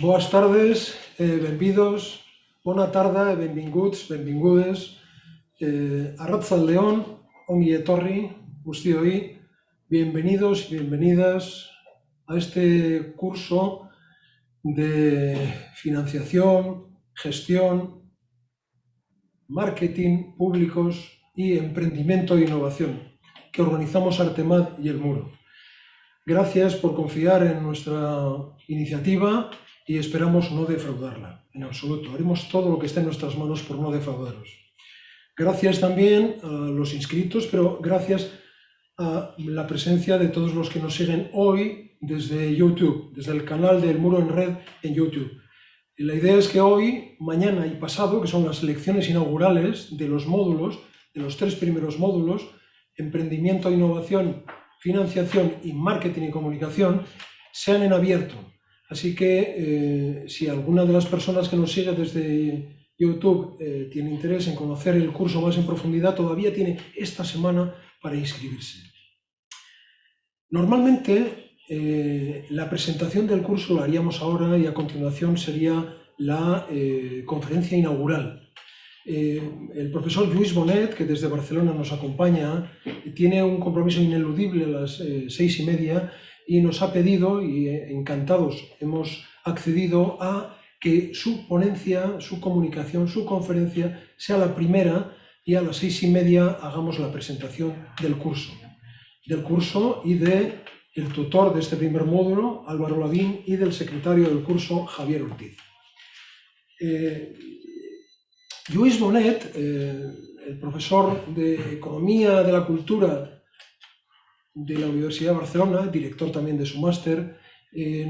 Boas tardes, benvidos, bona tarda, benvinguts, benvingudes, arratzaldeon, ongi etorri, guztioi, bienvenidos y bienvenidas a este curso de financiación, gestión, marketing, públicos y emprendimiento e innovación que organizamos Artemad y El Muro. Gracias por confiar en nuestra iniciativa y esperamos no defraudarla, en absoluto. Haremos todo lo que esté en nuestras manos por no defraudaros. Gracias también a los inscritos, pero gracias a la presencia de todos los que nos siguen hoy desde YouTube, desde el canal del Muro en Red en YouTube. Y la idea es que hoy, mañana y pasado, que son las lecciones inaugurales de los módulos, de los 3 primeros módulos, emprendimiento, innovación, financiación y marketing y comunicación, sean en abierto. Así que si alguna de las personas que nos sigue desde YouTube tiene interés en conocer el curso más en profundidad, todavía tiene esta semana para inscribirse. Normalmente la presentación del curso la haríamos ahora y a continuación sería la conferencia inaugural. El profesor Lluís Bonet, que desde Barcelona nos acompaña, tiene un compromiso ineludible a las 6:30 y nos ha pedido, y encantados hemos accedido a que su ponencia, su comunicación, su conferencia sea la primera y a las 6:30 hagamos la presentación del curso y del tutor de este primer módulo, Álvaro Lavín, y del secretario del curso, Javier Ortiz. Lluís Bonet, el profesor de Economía de la Cultura de la Universidad de Barcelona, director también de su máster,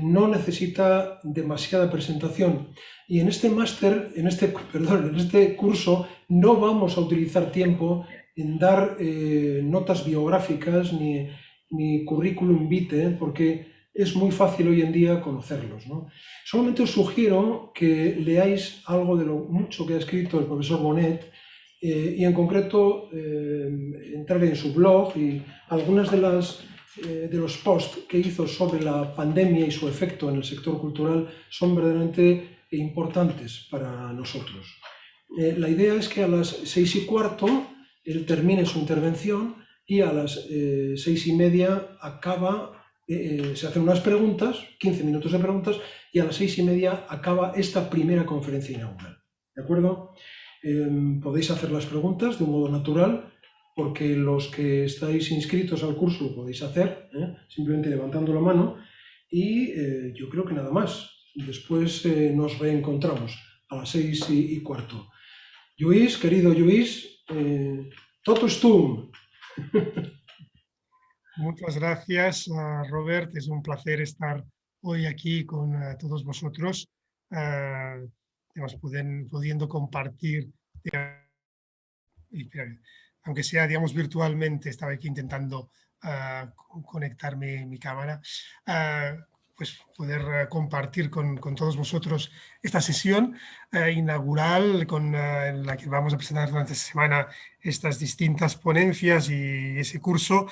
no necesita demasiada presentación. Y en este máster, en este curso, no vamos a utilizar tiempo en dar notas biográficas ni currículum vitae, porque es muy fácil hoy en día conocerlos, ¿no? Solamente os sugiero que leáis algo de lo mucho que ha escrito el profesor Bonet y en concreto entrar en su blog y algunas de los posts que hizo sobre la pandemia y su efecto en el sector cultural son verdaderamente importantes para nosotros. La idea es que a las 6:15 él termine su intervención y a las 6:30 acaba, se hacen unas preguntas, 15 minutos de preguntas, y a las 6:30 acaba esta primera conferencia inaugural. ¿De acuerdo? Podéis hacer las preguntas de un modo natural, porque los que estáis inscritos al curso lo podéis hacer, simplemente levantando la mano, y yo creo que nada más. Después nos reencontramos a las 6:15. Lluís, querido Lluís, totus tuum. Muchas gracias, Robert. Es un placer estar hoy aquí con todos vosotros, pudiendo compartir, aunque sea, virtualmente. Estaba aquí intentando conectar mi cámara, pues poder compartir con todos vosotros esta sesión inaugural en la que vamos a presentar durante esta semana estas distintas ponencias y ese curso.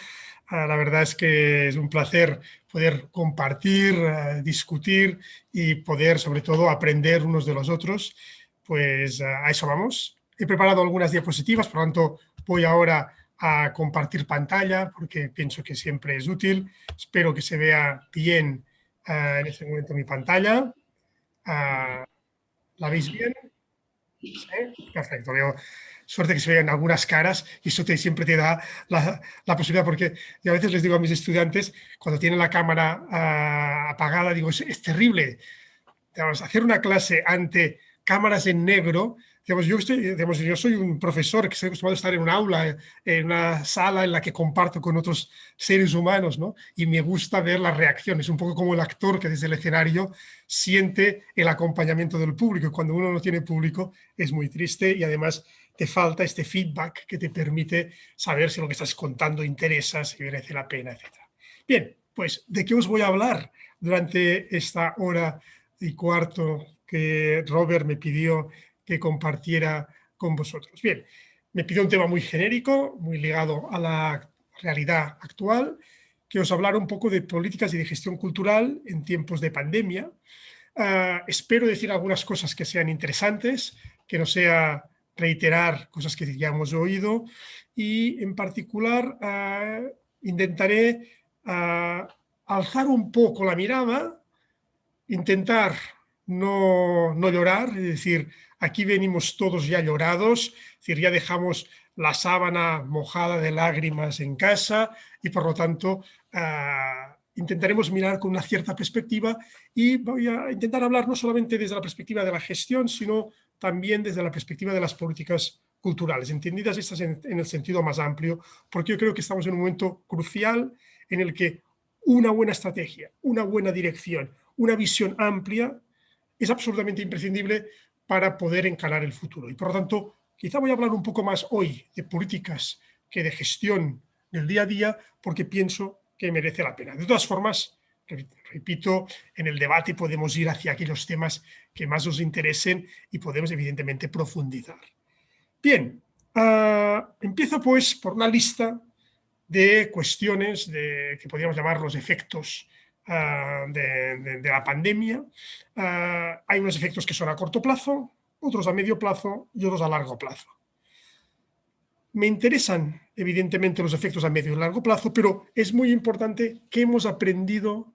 La verdad es que es un placer poder compartir, discutir y poder, sobre todo, aprender unos de los otros. Pues a eso vamos. He preparado algunas diapositivas, por lo tanto, voy ahora a compartir pantalla porque pienso que siempre es útil. Espero que se vea bien en este momento mi pantalla. ¿La veis bien? ¿Sí? Perfecto. Veo suerte que se vean algunas caras y eso siempre te da la posibilidad, porque yo a veces les digo a mis estudiantes, cuando tienen la cámara apagada, digo, es terrible. Hacer una clase ante cámaras en negro. Yo soy un profesor que estoy acostumbrado a estar en un aula, en una sala en la que comparto con otros seres humanos, ¿no? Y me gusta ver las reacciones, un poco como el actor que desde el escenario siente el acompañamiento del público. Y cuando uno no tiene público es muy triste y además te falta este feedback que te permite saber si lo que estás contando interesa, si merece la pena, etc. Bien, pues, ¿de qué os voy a hablar durante esta hora y cuarto que Robert me pidió que compartiera con vosotros? Bien, me pidió un tema muy genérico, muy ligado a la realidad actual, que os hablara un poco de políticas y de gestión cultural en tiempos de pandemia. Espero decir algunas cosas que sean interesantes, que no sea reiterar cosas que ya hemos oído, y en particular intentaré alzar un poco la mirada, intentar no llorar, es decir, aquí venimos todos ya llorados, es decir, ya dejamos la sábana mojada de lágrimas en casa y por lo tanto intentaremos mirar con una cierta perspectiva y voy a intentar hablar no solamente desde la perspectiva de la gestión, sino también desde la perspectiva de las políticas culturales, entendidas estas en el sentido más amplio, porque yo creo que estamos en un momento crucial en el que una buena estrategia, una buena dirección, una visión amplia es absolutamente imprescindible para poder encarar el futuro. Y por lo tanto, quizá voy a hablar un poco más hoy de políticas que de gestión del día a día, porque pienso que merece la pena. De todas formas, repito, en el debate podemos ir hacia aquellos temas que más nos interesen y podemos evidentemente profundizar. Bien, empiezo pues por una lista de cuestiones que podríamos llamar los efectos de la pandemia. Hay unos efectos que son a corto plazo, otros a medio plazo y otros a largo plazo. Me interesan, evidentemente, los efectos a medio y largo plazo, pero es muy importante qué hemos aprendido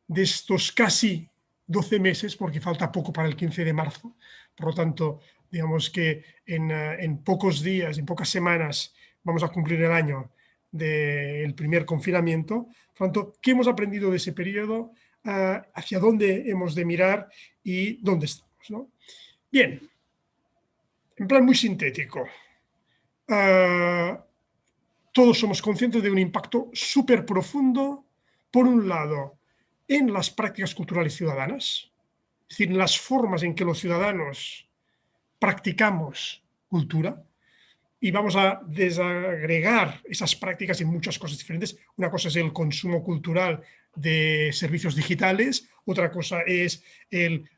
de estos casi 12 meses, porque falta poco para el 15 de marzo. Por lo tanto, digamos que en pocos días, en pocas semanas, vamos a cumplir el año del primer confinamiento. Por lo tanto, ¿qué hemos aprendido de ese periodo? ¿Hacia dónde hemos de mirar y dónde estamos, ¿no? Bien, en plan muy sintético. Todos somos conscientes de un impacto súper profundo, por un lado, en las prácticas culturales ciudadanas, es decir, en las formas en que los ciudadanos practicamos cultura, y vamos a desagregar esas prácticas en muchas cosas diferentes. Una cosa es el consumo cultural de servicios digitales, otra cosa es el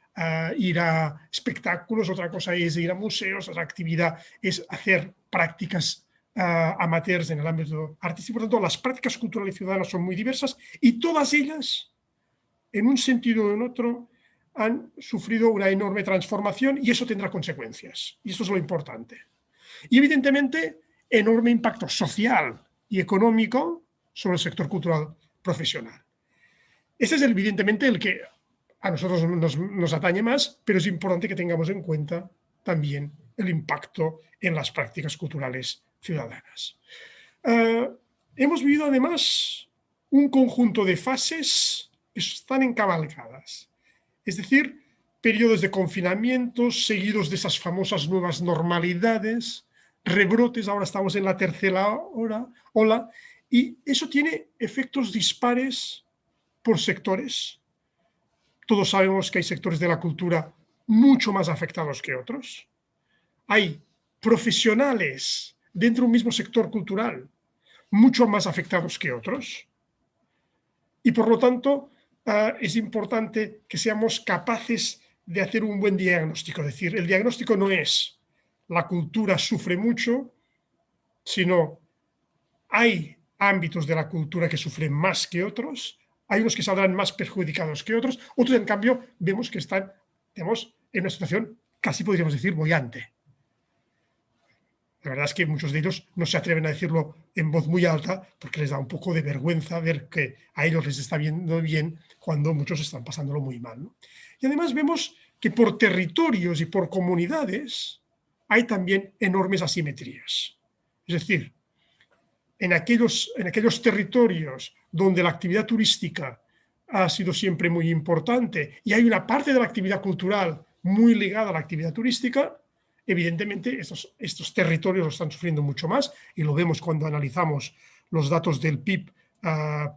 ir a espectáculos, otra cosa es ir a museos, otra actividad es hacer prácticas amateurs en el ámbito artístico. Por lo tanto, las prácticas culturales ciudadanas son muy diversas y todas ellas, en un sentido o en otro, han sufrido una enorme transformación y eso tendrá consecuencias. Y eso es lo importante. Y evidentemente, enorme impacto social y económico sobre el sector cultural profesional. Ese es evidentemente el que a nosotros nos atañe más, pero es importante que tengamos en cuenta también el impacto en las prácticas culturales ciudadanas. Hemos vivido además un conjunto de fases que están encabalgadas, es decir, periodos de confinamiento seguidos de esas famosas nuevas normalidades, rebrotes, ahora estamos en la tercera ola, y eso tiene efectos dispares por sectores. Todos sabemos que hay sectores de la cultura mucho más afectados que otros. Hay profesionales dentro de un mismo sector cultural mucho más afectados que otros. Y por lo tanto, es importante que seamos capaces de hacer un buen diagnóstico. Es decir, el diagnóstico no es la cultura sufre mucho, sino hay ámbitos de la cultura que sufren más que otros, hay unos que saldrán más perjudicados que otros, otros en cambio vemos que están, digamos, en una situación casi podríamos decir boyante. La verdad es que muchos de ellos no se atreven a decirlo en voz muy alta porque les da un poco de vergüenza ver que a ellos les está viendo bien cuando muchos están pasándolo muy mal, ¿no? Y además vemos que por territorios y por comunidades hay también enormes asimetrías. Es decir, en aquellos territorios donde la actividad turística ha sido siempre muy importante y hay una parte de la actividad cultural muy ligada a la actividad turística, evidentemente estos territorios lo están sufriendo mucho más y lo vemos cuando analizamos los datos del PIB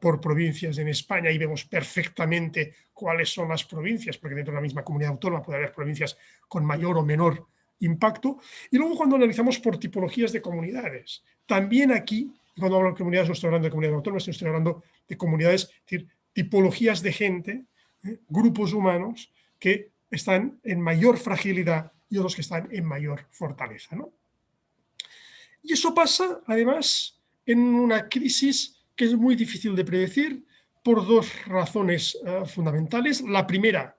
por provincias en España y vemos perfectamente cuáles son las provincias, porque dentro de la misma comunidad autónoma puede haber provincias con mayor o menor impacto. Y luego cuando analizamos por tipologías de comunidades, también aquí, cuando hablo de comunidades no estoy hablando de comunidades autónomas, estoy hablando de comunidades, es decir, tipologías de gente, grupos humanos que están en mayor fragilidad y otros que están en mayor fortaleza, ¿no? Y eso pasa, además, en una crisis que es muy difícil de predecir por dos razones fundamentales. La primera,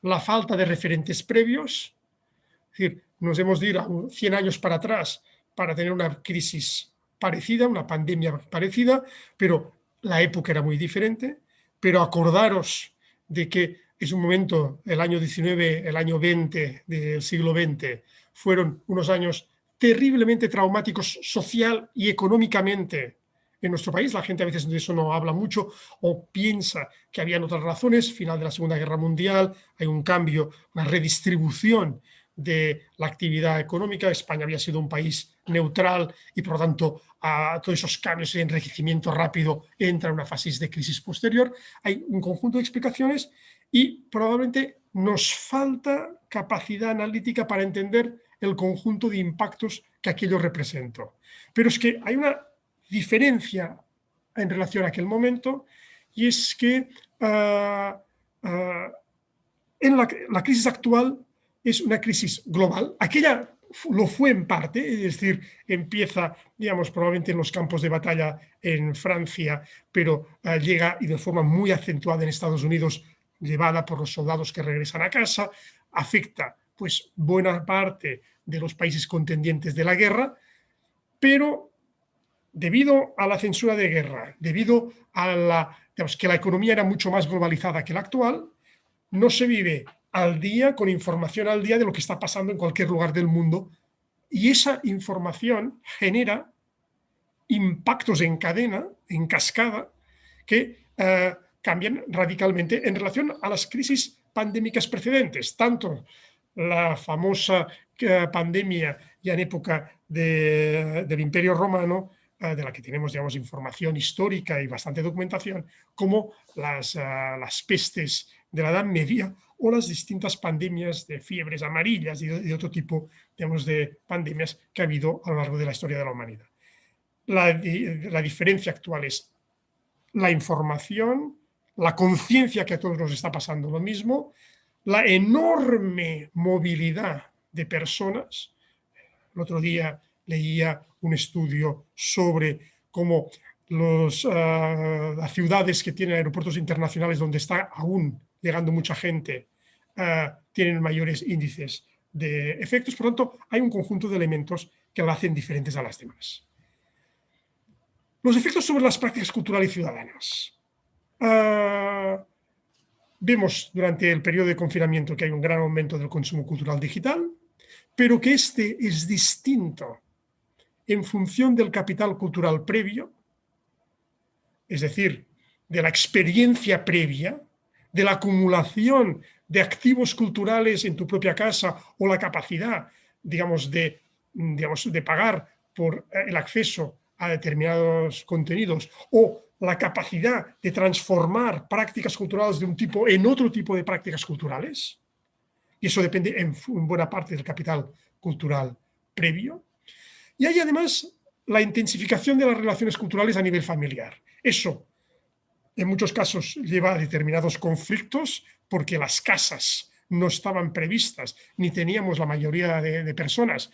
la falta de referentes previos. Es decir, nos hemos de ir a 100 años para atrás para tener una crisis parecida, una pandemia parecida, pero la época era muy diferente. Pero acordaros de que es un momento, el año 19, el año 20 del siglo XX, fueron unos años terriblemente traumáticos social y económicamente en nuestro país. La gente a veces de eso no habla mucho o piensa que habían otras razones. Final de la Segunda Guerra Mundial, hay un cambio, una redistribución de la actividad económica. España había sido un país neutral y, por lo tanto, a todos esos cambios de enriquecimiento rápido entra en una fase de crisis posterior. Hay un conjunto de explicaciones y probablemente nos falta capacidad analítica para entender el conjunto de impactos que aquello representó. Pero es que hay una diferencia en relación a aquel momento, y es que en la crisis actual es una crisis global. Aquella lo fue en parte, es decir, empieza, digamos, probablemente en los campos de batalla en Francia, pero llega y de forma muy acentuada en Estados Unidos, llevada por los soldados que regresan a casa, afecta pues buena parte de los países contendientes de la guerra, pero debido a la censura de guerra, debido a que la economía era mucho más globalizada que la actual, no se vive al día, con información al día de lo que está pasando en cualquier lugar del mundo. Y esa información genera impactos en cadena, en cascada, que cambian radicalmente en relación a las crisis pandémicas precedentes, tanto la famosa pandemia ya en época del Imperio Romano, de la que tenemos, digamos, información histórica y bastante documentación, como las pestes de la Edad Media o las distintas pandemias de fiebres amarillas y de otro tipo, digamos, de pandemias que ha habido a lo largo de la historia de la humanidad. La diferencia actual es la información, la conciencia que a todos nos está pasando lo mismo, la enorme movilidad de personas. El otro día leía un estudio sobre cómo las ciudades que tienen aeropuertos internacionales donde está aún llegando mucha gente tienen mayores índices de efectos. Por lo tanto, hay un conjunto de elementos que la hacen diferentes a las demás. Los efectos sobre las prácticas culturales y ciudadanas. Vemos durante el periodo de confinamiento que hay un gran aumento del consumo cultural digital, pero que este es distinto en función del capital cultural previo, es decir, de la experiencia previa, de la acumulación de activos culturales en tu propia casa o la capacidad, digamos, de pagar por el acceso a determinados contenidos o la capacidad de transformar prácticas culturales de un tipo en otro tipo de prácticas culturales. Y eso depende en buena parte del capital cultural previo. Y hay además la intensificación de las relaciones culturales a nivel familiar. Eso, en muchos casos, lleva a determinados conflictos porque las casas no estaban previstas, ni teníamos la mayoría de personas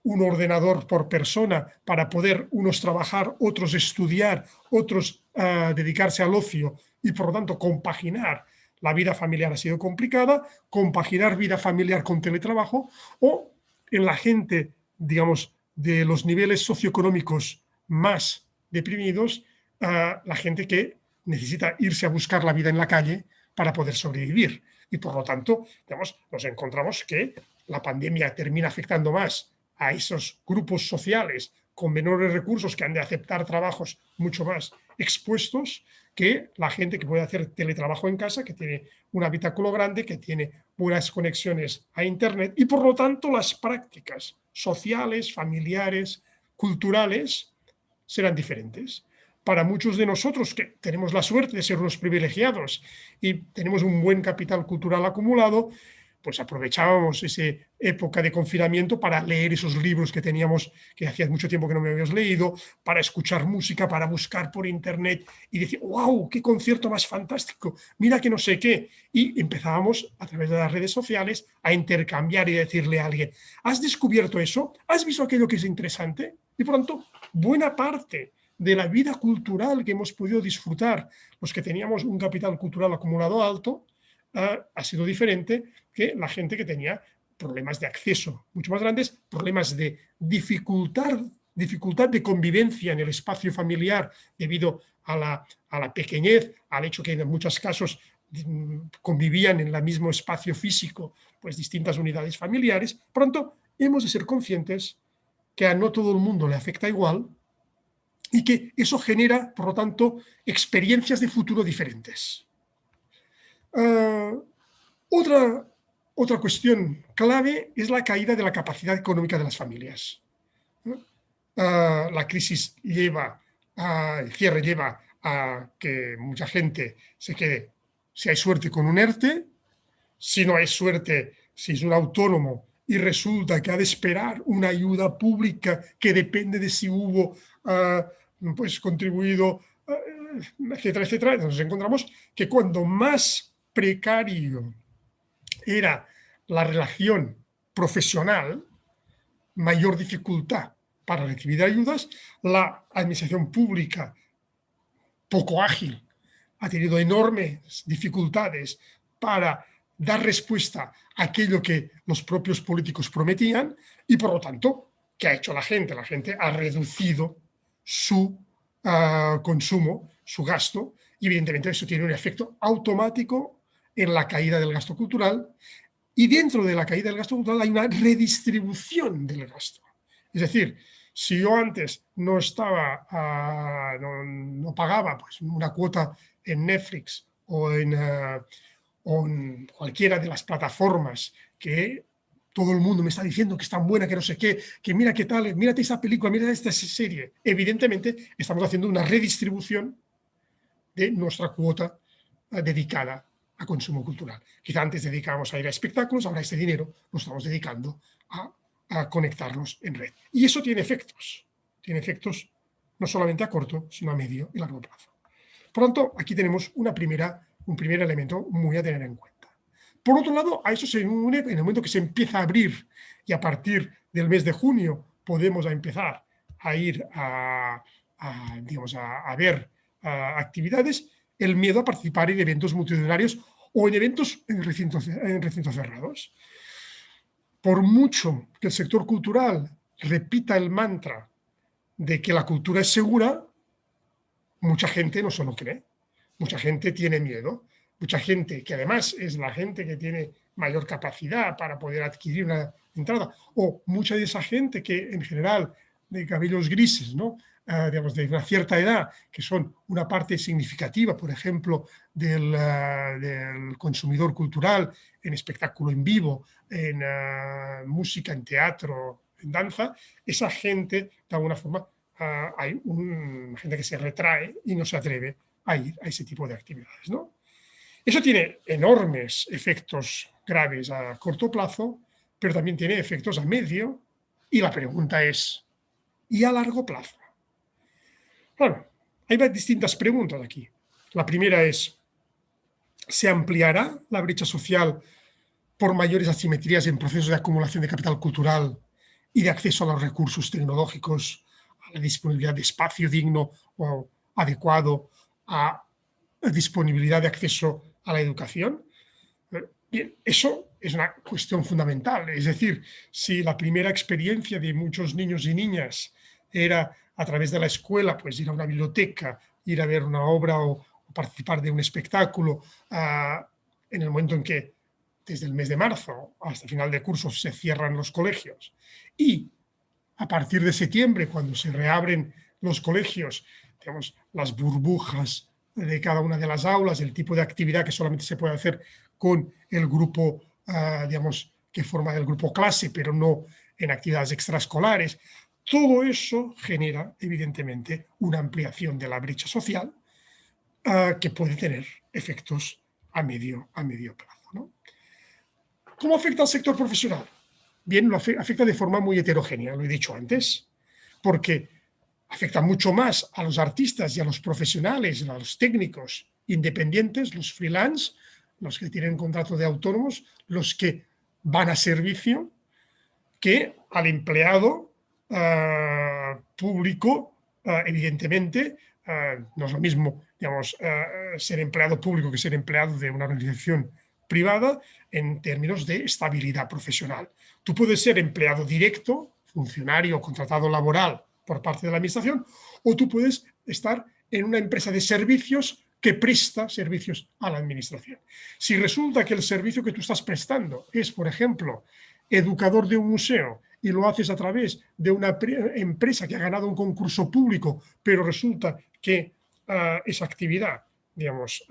un ordenador por persona para poder unos trabajar, otros estudiar, otros dedicarse al ocio y por lo tanto compaginar. La vida familiar ha sido complicada, compaginar vida familiar con teletrabajo o en la gente, digamos, de los niveles socioeconómicos más deprimidos, la gente que necesita irse a buscar la vida en la calle para poder sobrevivir. Y por lo tanto, digamos, nos encontramos que la pandemia termina afectando más a esos grupos sociales con menores recursos que han de aceptar trabajos mucho más expuestos que la gente que puede hacer teletrabajo en casa, que tiene un habitáculo grande, que tiene buenas conexiones a Internet y por lo tanto las prácticas sociales, familiares, culturales serán diferentes. Para muchos de nosotros que tenemos la suerte de ser unos privilegiados y tenemos un buen capital cultural acumulado, pues aprovechábamos esa época de confinamiento para leer esos libros que teníamos, que hacía mucho tiempo que no me habías leído, para escuchar música, para buscar por internet y decir, wow, qué concierto más fantástico, mira que no sé qué. Y empezábamos a través de las redes sociales a intercambiar y decirle a alguien, ¿has descubierto eso? ¿Has visto aquello que es interesante? Y por tanto, buena parte de la vida cultural que hemos podido disfrutar, los que teníamos un capital cultural acumulado alto, ha sido diferente que la gente que tenía problemas de acceso mucho más grandes, problemas de dificultad de convivencia en el espacio familiar debido a la pequeñez, al hecho que en muchos casos convivían en el mismo espacio físico pues distintas unidades familiares. Pronto hemos de ser conscientes que a no todo el mundo le afecta igual y que eso genera, por lo tanto, experiencias de futuro diferentes. Otra cuestión clave es la caída de la capacidad económica de las familias. La crisis el cierre lleva a que mucha gente se quede, si hay suerte, con un ERTE, si no hay suerte, si es un autónomo y resulta que ha de esperar una ayuda pública que depende de si hubo pues contribuido, etcétera, etcétera. Nos encontramos que cuando más precario era la relación profesional, mayor dificultad para recibir ayudas. La administración pública, poco ágil, ha tenido enormes dificultades para dar respuesta a aquello que los propios políticos prometían y, por lo tanto, ¿qué ha hecho la gente? La gente ha reducido su consumo, su gasto, y evidentemente eso tiene un efecto automático en la caída del gasto cultural, y dentro de la caída del gasto cultural hay una redistribución del gasto. Es decir, si yo antes no pagaba pues, una cuota en Netflix o en cualquiera de las plataformas que todo el mundo me está diciendo que es tan buena, que no sé qué, que mira qué tal, mírate esta película, mírate esta serie, evidentemente estamos haciendo una redistribución de nuestra cuota dedicada a consumo cultural. Quizá antes dedicábamos a ir a espectáculos, ahora este dinero lo estamos dedicando a conectarnos en red. Y eso tiene efectos no solamente a corto, sino a medio y largo plazo. Por lo tanto, aquí tenemos un primer elemento muy a tener en cuenta. Por otro lado, a eso se une en el momento que se empieza a abrir y a partir del mes de junio podemos empezar a ir a ver actividades, el miedo a participar en eventos multitudinarios o en eventos en recintos cerrados. Por mucho que el sector cultural repita el mantra de que la cultura es segura, mucha gente no se lo cree. Mucha gente tiene miedo. Mucha gente, que además es la gente que tiene mayor capacidad para poder adquirir una entrada, o mucha de esa gente que en general de cabellos grises, ¿no? Digamos, de una cierta edad, que son una parte significativa, por ejemplo, del consumidor cultural en espectáculo en vivo, en música, en teatro, en danza, esa gente, de alguna forma, hay gente que se retrae y no se atreve a ir a ese tipo de actividades, ¿no? Eso tiene enormes efectos graves a corto plazo, pero también tiene efectos a medio, y la pregunta es, ¿y a largo plazo? Bueno, hay distintas preguntas aquí. La primera es, ¿se ampliará la brecha social por mayores asimetrías en procesos de acumulación de capital cultural y de acceso a los recursos tecnológicos, a la disponibilidad de espacio digno o adecuado, a disponibilidad de acceso a la educación? Bien, eso es una cuestión fundamental. Es decir, si la primera experiencia de muchos niños y niñas era a través de la escuela, pues ir a una biblioteca, ir a ver una obra o participar de un espectáculo, en el momento en que desde el mes de marzo hasta final de curso se cierran los colegios, y a partir de septiembre, cuando se reabren los colegios, digamos, las burbujas de cada una de las aulas, el tipo de actividad que solamente se puede hacer con el grupo, digamos, que forma el grupo clase, pero no en actividades extraescolares. Todo eso genera, evidentemente, una ampliación de la brecha social que puede tener efectos a medio plazo, ¿no? ¿Cómo afecta al sector profesional? Bien, lo afecta de forma muy heterogénea, lo he dicho antes, porque afecta mucho más a los artistas y a los profesionales, a los técnicos independientes, los freelance, los que tienen contrato de autónomos, los que van a servicio, que al empleado público, evidentemente, no es lo mismo, digamos, ser empleado público que ser empleado de una organización privada en términos de estabilidad profesional. Tú puedes ser empleado directo, funcionario o contratado laboral por parte de la administración, o tú puedes estar en una empresa de servicios que presta servicios a la administración. Si resulta que el servicio que tú estás prestando es, por ejemplo, educador de un museo y lo haces a través de una empresa que ha ganado un concurso público, pero resulta que esa actividad, digamos,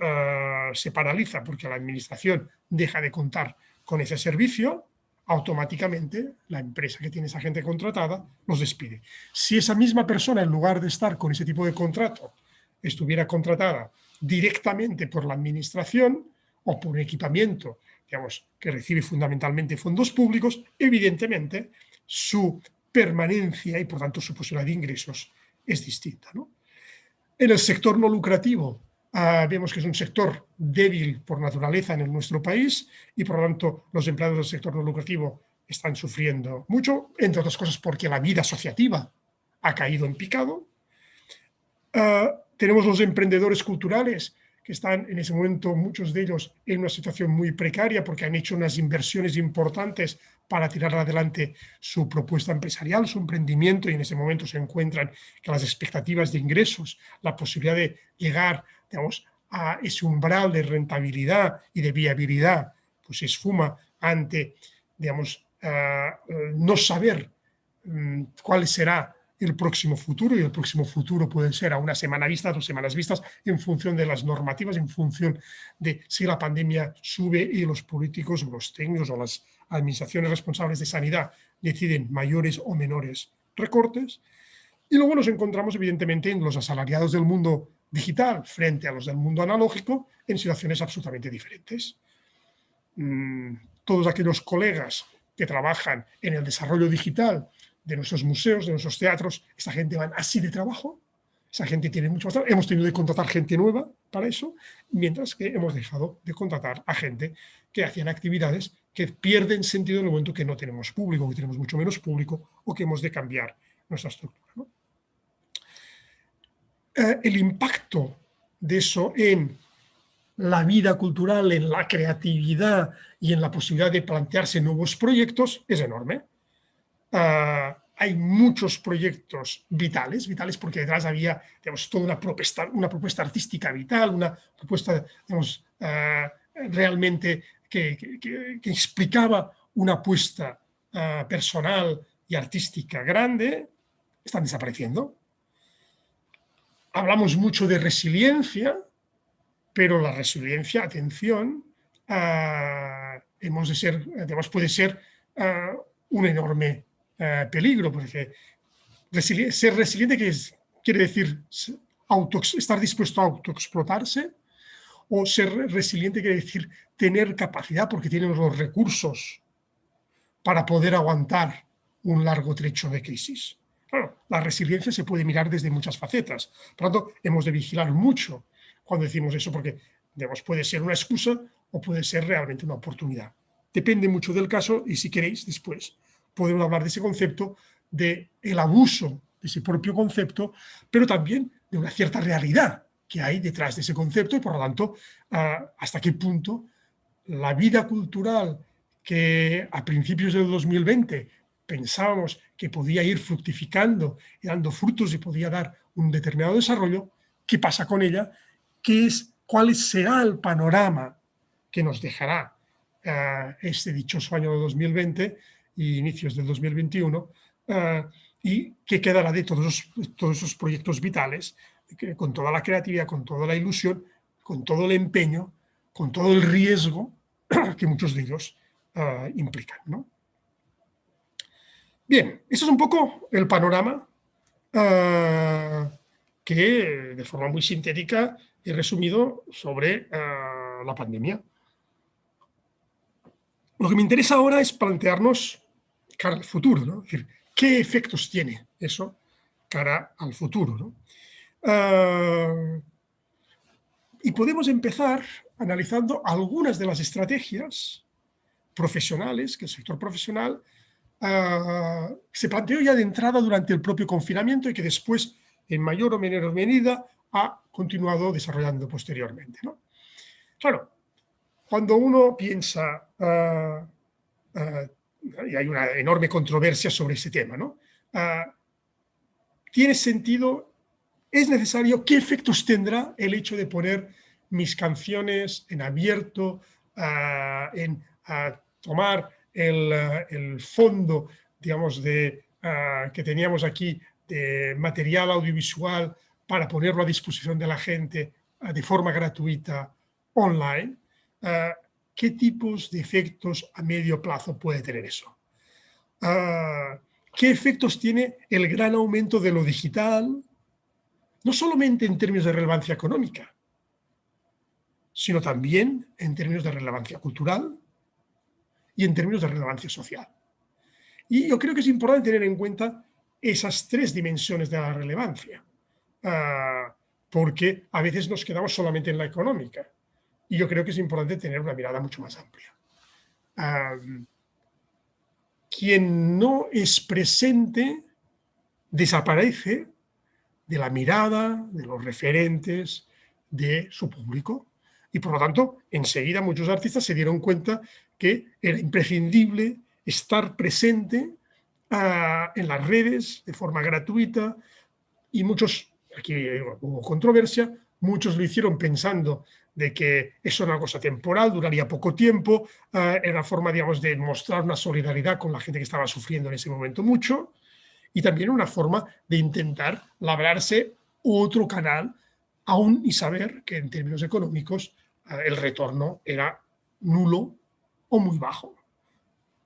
se paraliza porque la administración deja de contar con ese servicio, automáticamente la empresa que tiene esa gente contratada los despide. Si esa misma persona, en lugar de estar con ese tipo de contrato, estuviera contratada directamente por la administración o por un equipamiento, digamos, que recibe fundamentalmente fondos públicos, evidentemente su permanencia y por tanto su posibilidad de ingresos es distinta, ¿no? En el sector no lucrativo, vemos que es un sector débil por naturaleza en nuestro país y por lo tanto los empleados del sector no lucrativo están sufriendo mucho, entre otras cosas porque la vida asociativa ha caído en picado. Tenemos los emprendedores culturales que están en ese momento, muchos de ellos, en una situación muy precaria porque han hecho unas inversiones importantes para tirar adelante su propuesta empresarial, su emprendimiento, y en ese momento se encuentran que las expectativas de ingresos, la posibilidad de llegar, digamos, a ese umbral de rentabilidad y de viabilidad, pues se esfuma ante, digamos, no saber cuál será el próximo futuro, y el próximo futuro puede ser a una semana vista, 2 semanas vistas, en función de las normativas, en función de si la pandemia sube y los políticos o los técnicos o las administraciones responsables de sanidad deciden mayores o menores recortes. Y luego nos encontramos, evidentemente, en los asalariados del mundo digital frente a los del mundo analógico en situaciones absolutamente diferentes. Todos aquellos colegas que trabajan en el desarrollo digital de nuestros museos, de nuestros teatros, esta gente van así de trabajo, esa gente tiene mucho más trabajo. Hemos tenido que contratar gente nueva para eso, mientras que hemos dejado de contratar a gente que hacían actividades que pierden sentido en el momento que no tenemos público, que tenemos mucho menos público o que hemos de cambiar nuestra estructura, ¿no? El impacto de eso en la vida cultural, en la creatividad y en la posibilidad de plantearse nuevos proyectos es enorme. Hay muchos proyectos vitales porque detrás había, digamos, toda una propuesta artística vital, una propuesta, digamos, realmente que explicaba una apuesta personal y artística grande, están desapareciendo. Hablamos mucho de resiliencia, pero la resiliencia, atención, hemos de ser, digamos, puede ser un enorme peligro, porque ser resiliente quiere decir estar dispuesto a autoexplotarse, o ser resiliente quiere decir tener capacidad porque tienen los recursos para poder aguantar un largo trecho de crisis. Claro, la resiliencia se puede mirar desde muchas facetas, por lo tanto hemos de vigilar mucho cuando decimos eso, porque, digamos, puede ser una excusa o puede ser realmente una oportunidad. Depende mucho del caso, y si queréis después podemos hablar de ese concepto, del abuso de ese propio concepto, pero también de una cierta realidad que hay detrás de ese concepto y, por lo tanto, hasta qué punto la vida cultural que a principios del 2020 pensábamos que podía ir fructificando y dando frutos y podía dar un determinado desarrollo, ¿qué pasa con ella? ¿Cuál será el panorama que nos dejará este dichoso año de 2020 y inicios del 2021, y qué quedará de todos esos proyectos vitales, con toda la creatividad, con toda la ilusión, con todo el empeño, con todo el riesgo que muchos de ellos implican, ¿no? Bien, eso es un poco el panorama que de forma muy sintética he resumido sobre la pandemia. Lo que me interesa ahora es plantearnos cara al futuro, ¿no? Es decir, ¿qué efectos tiene eso cara al futuro, ¿no? Y podemos empezar analizando algunas de las estrategias profesionales que el sector profesional se planteó ya de entrada durante el propio confinamiento y que después, en mayor o menor medida, ha continuado desarrollando posteriormente, ¿no? Claro, cuando uno piensa, y hay una enorme controversia sobre ese tema, ¿no? ¿Tiene sentido? ¿Es necesario? ¿Qué efectos tendrá el hecho de poner mis canciones en abierto, en tomar el fondo, digamos, que teníamos aquí de material audiovisual para ponerlo a disposición de la gente de forma gratuita online? ¿Qué tipos de efectos a medio plazo puede tener eso? ¿Qué efectos tiene el gran aumento de lo digital? No solamente en términos de relevancia económica, sino también en términos de relevancia cultural y en términos de relevancia social. Y yo creo que es importante tener en cuenta esas tres dimensiones de la relevancia, porque a veces nos quedamos solamente en la económica. Y yo creo que es importante tener una mirada mucho más amplia. Quien no es presente desaparece de la mirada, de los referentes, de su público. Y por lo tanto, enseguida muchos artistas se dieron cuenta que era imprescindible estar presente en las redes de forma gratuita, y muchos, aquí hubo controversia, muchos lo hicieron pensando de que eso era una cosa temporal, duraría poco tiempo, era una forma, digamos, de mostrar una solidaridad con la gente que estaba sufriendo en ese momento mucho, y también una forma de intentar labrarse otro canal, aún y saber que en términos económicos el retorno era nulo o muy bajo,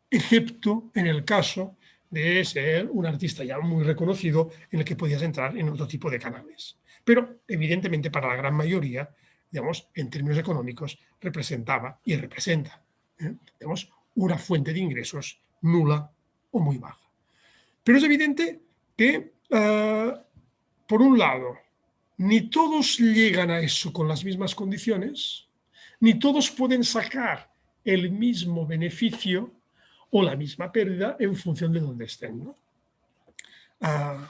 excepto en el caso de ser un artista ya muy reconocido en el que podías entrar en otro tipo de canales. Pero evidentemente para la gran mayoría, digamos, en términos económicos, representaba y representa, digamos, una fuente de ingresos nula o muy baja. Pero es evidente que, por un lado, ni todos llegan a eso con las mismas condiciones, ni todos pueden sacar el mismo beneficio o la misma pérdida en función de dónde estén, ¿no?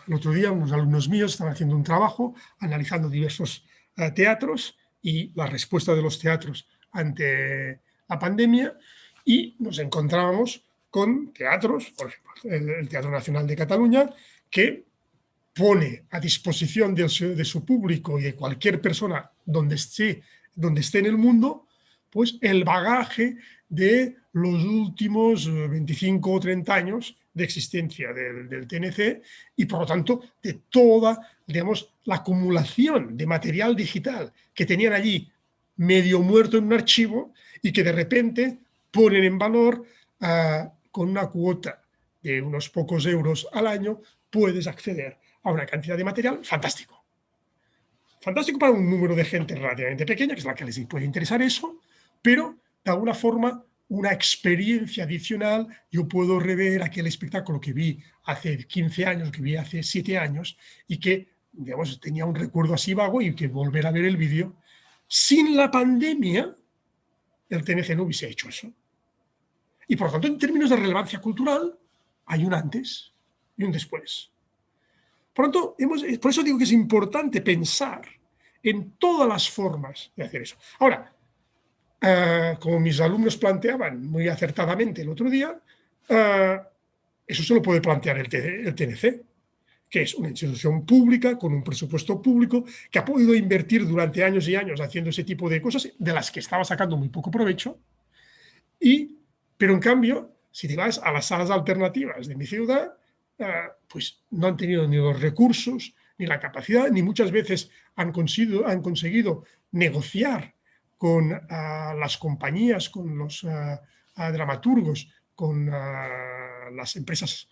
El otro día unos alumnos míos estaban haciendo un trabajo analizando diversos teatros y la respuesta de los teatros ante la pandemia, y nos encontrábamos con teatros, por ejemplo, el Teatro Nacional de Cataluña, que pone a disposición de su público y de cualquier persona donde esté en el mundo, pues el bagaje de los últimos 25 o 30 años de existencia del TNC, y por lo tanto de toda, digamos, la acumulación de material digital que tenían allí medio muerto en un archivo y que de repente ponen en valor con una cuota de unos pocos euros al año, puedes acceder a una cantidad de material fantástico. Fantástico para un número de gente relativamente pequeña, que es la que les puede interesar eso, pero de alguna forma una experiencia adicional. Yo puedo rever aquel espectáculo que vi hace 15 años, que vi hace 7 años, y que, digamos, tenía un recuerdo así vago, y que volver a ver el vídeo. Sin la pandemia, el TNC no hubiese hecho eso. Y por lo tanto, en términos de relevancia cultural, hay un antes y un después. Por lo tanto, por eso digo que es importante pensar en todas las formas de hacer eso. Ahora, como mis alumnos planteaban muy acertadamente el otro día, eso se lo puede plantear el TNC, que es una institución pública con un presupuesto público que ha podido invertir durante años y años haciendo ese tipo de cosas, de las que estaba sacando muy poco provecho. Pero en cambio, si te vas a las salas alternativas de mi ciudad, pues no han tenido ni los recursos, ni la capacidad, ni muchas veces han conseguido negociar con las compañías, con los dramaturgos, con las empresas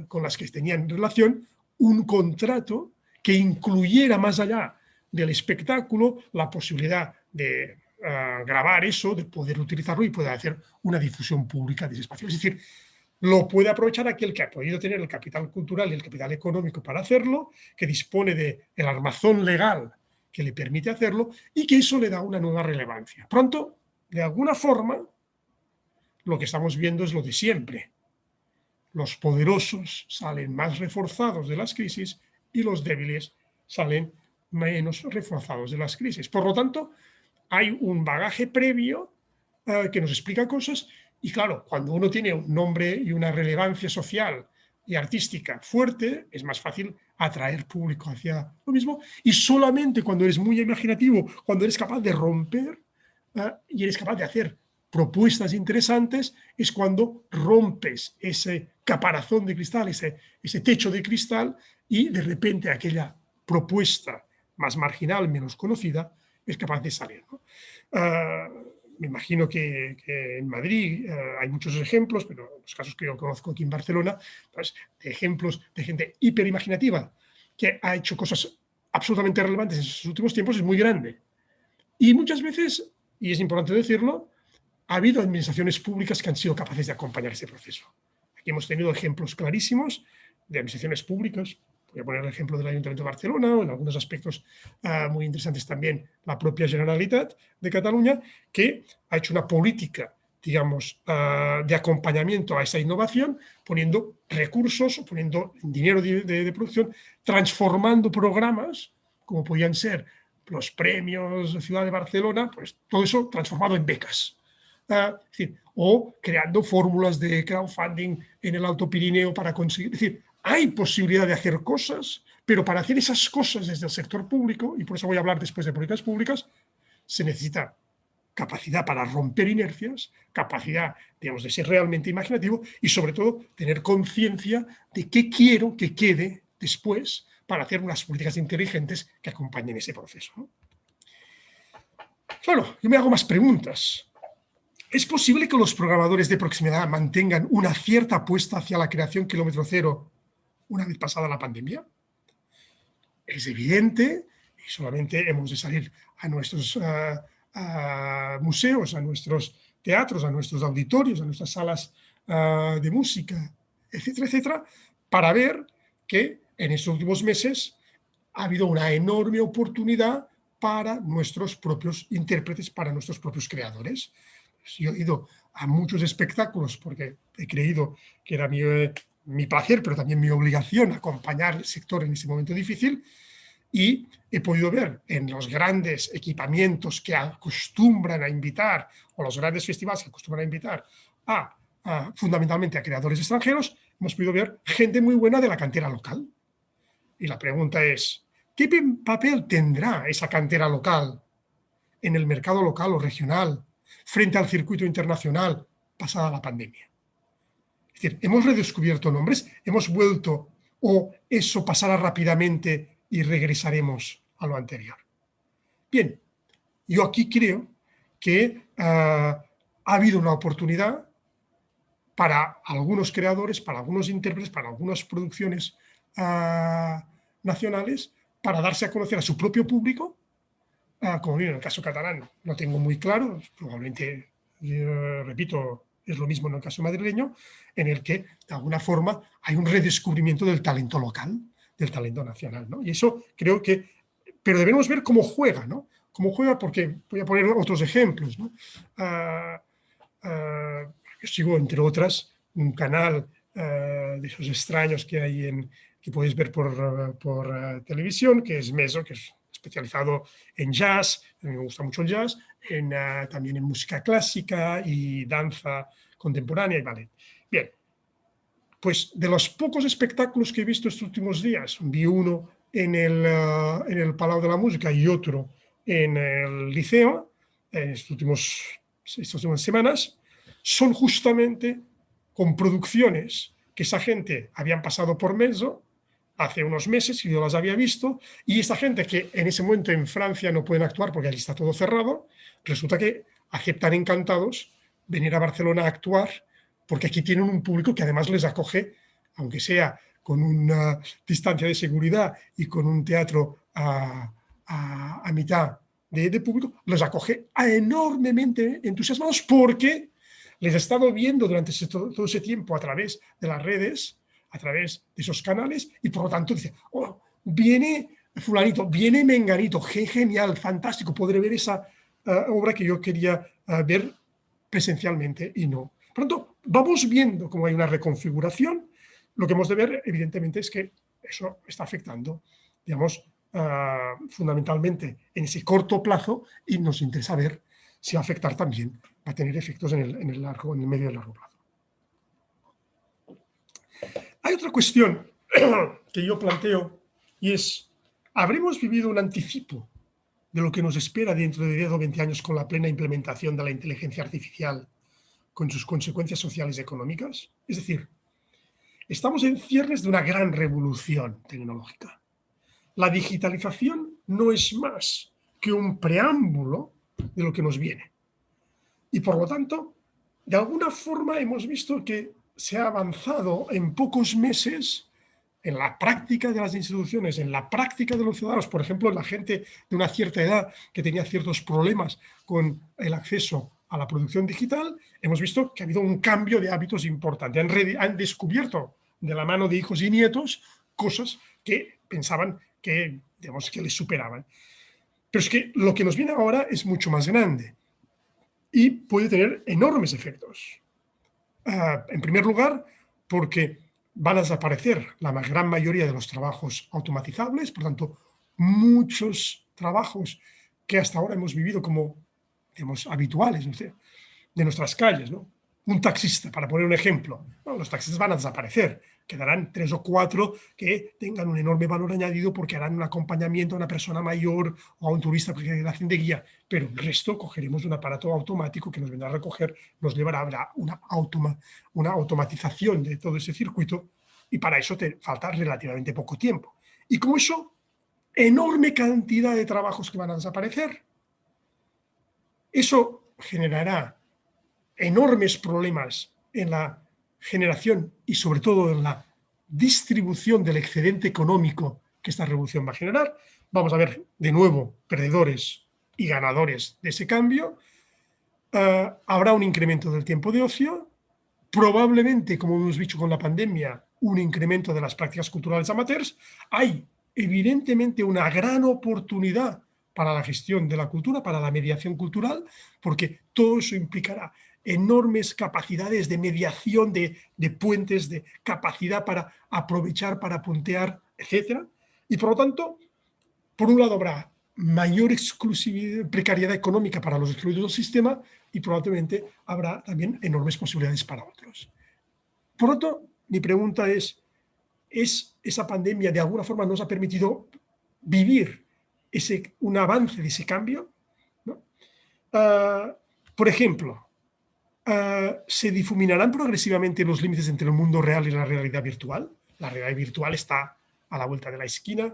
con las que tenían relación, un contrato que incluyera, más allá del espectáculo, la posibilidad de grabar eso, de poder utilizarlo y poder hacer una difusión pública de ese espacio. Es decir, lo puede aprovechar aquel que ha podido tener el capital cultural y el capital económico para hacerlo, que dispone del armazón legal que le permite hacerlo, y que eso le da una nueva relevancia. Pronto, de alguna forma, lo que estamos viendo es lo de siempre. Los poderosos salen más reforzados de las crisis y los débiles salen menos reforzados de las crisis. Por lo tanto, hay un bagaje previo que nos explica cosas. Y claro, cuando uno tiene un nombre y una relevancia social y artística fuerte, es más fácil atraer público hacia lo mismo. Y solamente cuando eres muy imaginativo, cuando eres capaz de romper y eres capaz de hacer propuestas interesantes, es cuando rompes ese caparazón de cristal, ese techo de cristal, y de repente aquella propuesta más marginal, menos conocida, es capaz de salir, ¿no? Me imagino que en Madrid hay muchos ejemplos, pero los casos que yo conozco aquí en Barcelona, pues, de ejemplos de gente hiperimaginativa que ha hecho cosas absolutamente relevantes en sus últimos tiempos, es muy grande. Y muchas veces, y es importante decirlo, ha habido administraciones públicas que han sido capaces de acompañar ese proceso. Aquí hemos tenido ejemplos clarísimos de administraciones públicas. Voy a poner el ejemplo del Ayuntamiento de Barcelona, o en algunos aspectos muy interesantes también la propia Generalitat de Cataluña, que ha hecho una política, digamos, de acompañamiento a esa innovación, poniendo recursos, poniendo dinero de producción, transformando programas, como podían ser los premios de Ciudad de Barcelona, pues todo eso transformado en becas. Es decir, o creando fórmulas de crowdfunding en el Alto Pirineo para conseguir. Es decir, hay posibilidad de hacer cosas, pero para hacer esas cosas desde el sector público, y por eso voy a hablar después de políticas públicas, se necesita capacidad para romper inercias, capacidad, digamos, de ser realmente imaginativo y, sobre todo, tener conciencia de qué quiero que quede después para hacer unas políticas inteligentes que acompañen ese proceso, ¿no? Claro, yo me hago más preguntas. ¿Es posible que los programadores de proximidad mantengan una cierta apuesta hacia la creación kilómetro cero una vez pasada la pandemia? Es evidente, y solamente hemos de salir a nuestros museos, a nuestros teatros, a nuestros auditorios, a nuestras salas de música, etcétera, etcétera, para ver que en estos últimos meses ha habido una enorme oportunidad para nuestros propios intérpretes, para nuestros propios creadores. Yo he ido a muchos espectáculos porque he creído que era mi placer, pero también mi obligación acompañar el sector en ese momento difícil, y he podido ver en los grandes equipamientos que acostumbran a invitar, o los grandes festivales que acostumbran a invitar fundamentalmente a creadores extranjeros, hemos podido ver gente muy buena de la cantera local. Y la pregunta es, ¿qué papel tendrá esa cantera local en el mercado local o regional frente al circuito internacional pasada la pandemia? Es decir, ¿hemos redescubierto nombres? ¿Hemos vuelto o eso pasará rápidamente y regresaremos a lo anterior? Bien, yo aquí creo que ha habido una oportunidad para algunos creadores, para algunos intérpretes, para algunas producciones nacionales, para darse a conocer a su propio público. Como en el caso catalán no tengo muy claro, probablemente, repito, es lo mismo en el caso madrileño, en el que de alguna forma hay un redescubrimiento del talento local, del talento nacional, ¿no? Y eso creo que, pero debemos ver cómo juega, ¿no? Cómo juega, porque voy a poner otros ejemplos, ¿no? Yo sigo, entre otras, un canal de esos extraños que hay que podéis ver por televisión, que es Meso, que es especializado en jazz, a mí me gusta mucho el jazz, también en música clásica y danza contemporánea y ballet. Bien, pues de los pocos espectáculos que he visto estos últimos días, vi uno en el Palau de la Música y otro en el Liceo, en estas últimas semanas, son justamente con producciones que esa gente habían pasado por Meso hace unos meses y yo las había visto, y esta gente que en ese momento en Francia no pueden actuar porque allí está todo cerrado, resulta que aceptan encantados venir a Barcelona a actuar, porque aquí tienen un público que además les acoge, aunque sea con una distancia de seguridad y con un teatro a mitad de público, les acoge enormemente entusiasmados porque les he estado viendo durante todo ese tiempo a través de las redes, a través de esos canales, y por lo tanto dice, oh, viene fulanito, viene menganito, genial, fantástico, podré ver esa obra que yo quería ver presencialmente y no. Por lo tanto, vamos viendo cómo hay una reconfiguración. Lo que hemos de ver, evidentemente, es que eso está afectando, digamos, fundamentalmente en ese corto plazo, y nos interesa ver si va a afectar también, va a tener efectos en el medio y largo plazo. Hay otra cuestión que yo planteo y es, ¿habremos vivido un anticipo de lo que nos espera dentro de 10 o 20 años con la plena implementación de la inteligencia artificial, con sus consecuencias sociales y económicas? Es decir, estamos en ciernes de una gran revolución tecnológica. La digitalización no es más que un preámbulo de lo que nos viene. Y por lo tanto, de alguna forma hemos visto que se ha avanzado en pocos meses en la práctica de las instituciones, en la práctica de los ciudadanos, por ejemplo, en la gente de una cierta edad que tenía ciertos problemas con el acceso a la producción digital, hemos visto que ha habido un cambio de hábitos importante. Han descubierto de la mano de hijos y nietos cosas que pensaban que, digamos, que les superaban. Pero es que lo que nos viene ahora es mucho más grande y puede tener enormes efectos. En primer lugar, porque van a desaparecer la gran mayoría de los trabajos automatizables, por tanto, muchos trabajos que hasta ahora hemos vivido como, digamos, habituales, no sé, de nuestras calles, ¿no? Un taxista, para poner un ejemplo, ¿no? Los taxistas van a desaparecer, quedarán 3 o 4 que tengan un enorme valor añadido porque harán un acompañamiento a una persona mayor o a un turista porque hacen de guía, pero el resto cogeremos un aparato automático que nos vendrá a recoger, nos llevará a una automatización de todo ese circuito y para eso te falta relativamente poco tiempo. Y con eso, enorme cantidad de trabajos que van a desaparecer. Eso generará enormes problemas en la generación y sobre todo en la distribución del excedente económico que esta revolución va a generar. Vamos a ver de nuevo perdedores y ganadores de ese cambio. Habrá un incremento del tiempo de ocio, probablemente, como hemos dicho con la pandemia, un incremento de las prácticas culturales amateurs. Hay evidentemente una gran oportunidad para la gestión de la cultura, para la mediación cultural, porque todo eso implicará enormes capacidades de mediación, de puentes, de capacidad para aprovechar, para puntear, etc. Y por lo tanto, por un lado habrá mayor exclusividad, precariedad económica para los excluidos del sistema y probablemente habrá también enormes posibilidades para otros. Por lo tanto, mi pregunta es esa pandemia de alguna forma nos ha permitido vivir un avance de ese cambio? ¿No? Por ejemplo, ¿se difuminarán progresivamente los límites entre el mundo real y la realidad virtual? La realidad virtual está a la vuelta de la esquina,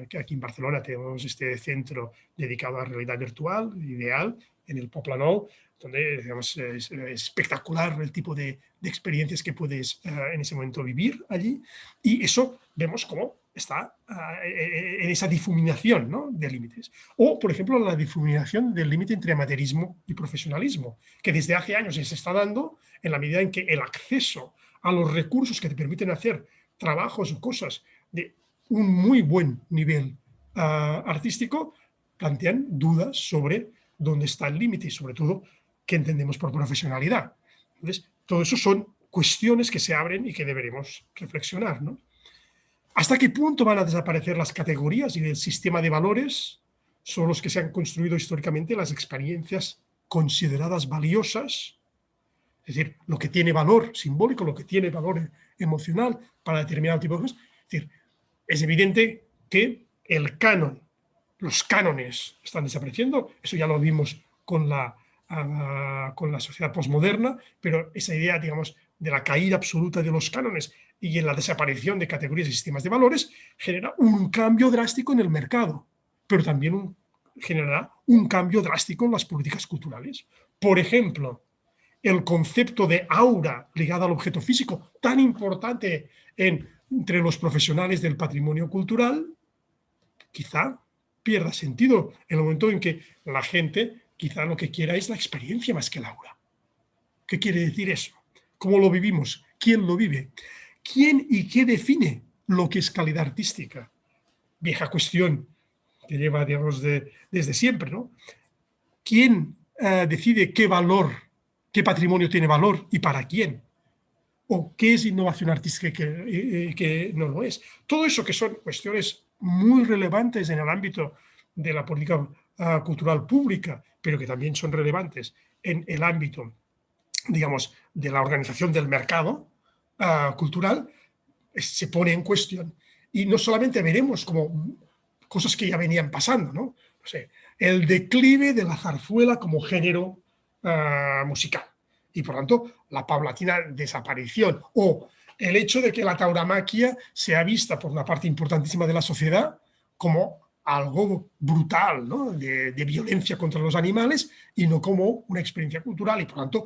que aquí en Barcelona tenemos este centro dedicado a la realidad virtual, ideal, en el Poblenou, donde digamos, es espectacular el tipo de experiencias que puedes en ese momento vivir allí. Y eso vemos cómo está en esa difuminación, ¿no?, de límites. O, por ejemplo, la difuminación del límite entre amateurismo y profesionalismo, que desde hace años se está dando en la medida en que el acceso a los recursos que te permiten hacer trabajos o cosas de un muy buen nivel artístico plantean dudas sobre dónde está el límite y sobre todo qué entendemos por profesionalidad. Entonces, todo eso son cuestiones que se abren y que deberemos reflexionar, ¿no? ¿Hasta qué punto van a desaparecer las categorías y el sistema de valores? Son los que se han construido históricamente las experiencias consideradas valiosas, es decir, lo que tiene valor simbólico, lo que tiene valor emocional para determinado tipo de cosas. Es decir, es evidente que el canon, los cánones están desapareciendo, eso ya lo vimos con la sociedad posmoderna, pero esa idea, digamos, de la caída absoluta de los cánones y en la desaparición de categorías y sistemas de valores genera un cambio drástico en el mercado, pero también generará un cambio drástico en las políticas culturales. Por ejemplo, el concepto de aura ligado al objeto físico, tan importante entre los profesionales del patrimonio cultural, quizá pierda sentido en el momento en que la gente quizá lo que quiera es la experiencia más que el aura. ¿Qué quiere decir eso? ¿Cómo lo vivimos? ¿Quién lo vive? ¿Quién y qué define lo que es calidad artística? Vieja cuestión que lleva, digamos, desde siempre, ¿no? ¿Quién decide qué valor, qué patrimonio tiene valor y para quién? ¿O qué es innovación artística y qué no lo es? Todo eso que son cuestiones muy relevantes en el ámbito de la política cultural pública, pero que también son relevantes en el ámbito, digamos, de la organización del mercado cultural, se pone en cuestión. Y no solamente veremos como cosas que ya venían pasando, ¿no? No sé, el declive de la zarzuela como género musical y, por tanto, la paulatina desaparición, o el hecho de que la tauromaquia sea vista por una parte importantísima de la sociedad como algo brutal, ¿no? de violencia contra los animales y no como una experiencia cultural, y por tanto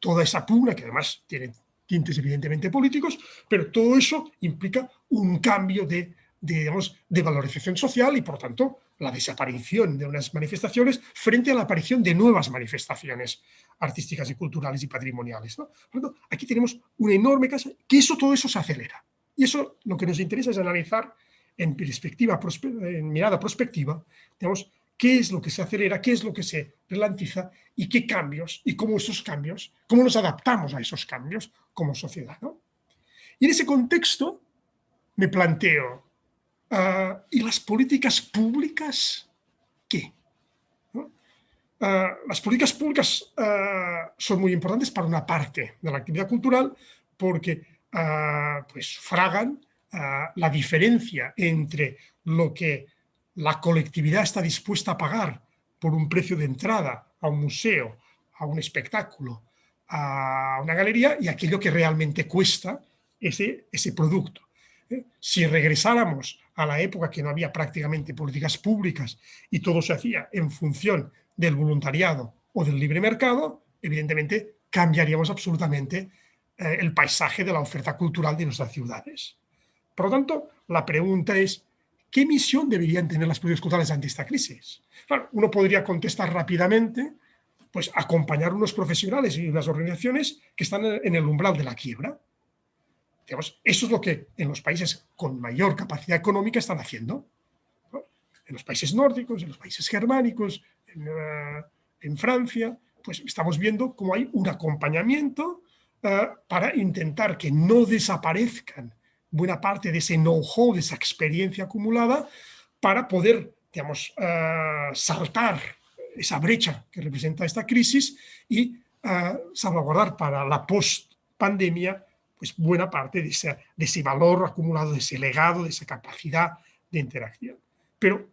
toda esa pugna, que además tiene tintes evidentemente políticos, pero todo eso implica un cambio digamos, de valorización social y, por tanto, la desaparición de unas manifestaciones frente a la aparición de nuevas manifestaciones artísticas y culturales y patrimoniales, ¿no? Por lo tanto, aquí tenemos una enorme casa, que todo eso se acelera. Y eso lo que nos interesa es analizar en perspectiva, en mirada prospectiva, digamos, qué es lo que se acelera, qué es lo que se ralentiza y qué cambios, y cómo esos cambios, cómo nos adaptamos a esos cambios como sociedad, ¿no? Y en ese contexto me planteo, ¿y las políticas públicas qué? ¿No? Las políticas públicas son muy importantes para una parte de la actividad cultural porque pues sufragan la diferencia entre lo que la colectividad está dispuesta a pagar por un precio de entrada a un museo, a un espectáculo, a una galería, y aquello que realmente cuesta ese producto. Si regresáramos a la época que no había prácticamente políticas públicas y todo se hacía en función del voluntariado o del libre mercado, evidentemente cambiaríamos absolutamente el paisaje de la oferta cultural de nuestras ciudades. Por lo tanto, la pregunta es, ¿qué misión deberían tener las políticas culturales ante esta crisis? Claro, uno podría contestar rápidamente, pues acompañar a unos profesionales y unas organizaciones que están en el umbral de la quiebra. Digamos, eso es lo que en los países con mayor capacidad económica están haciendo, ¿no? En los países nórdicos, en los países germánicos, en Francia, pues estamos viendo cómo hay un acompañamiento para intentar que no desaparezcan buena parte de ese know-how, de esa experiencia acumulada, para poder, digamos, saltar esa brecha que representa esta crisis y salvaguardar para la post-pandemia pues buena parte de ese valor acumulado, de ese legado, de esa capacidad de interacción. Pero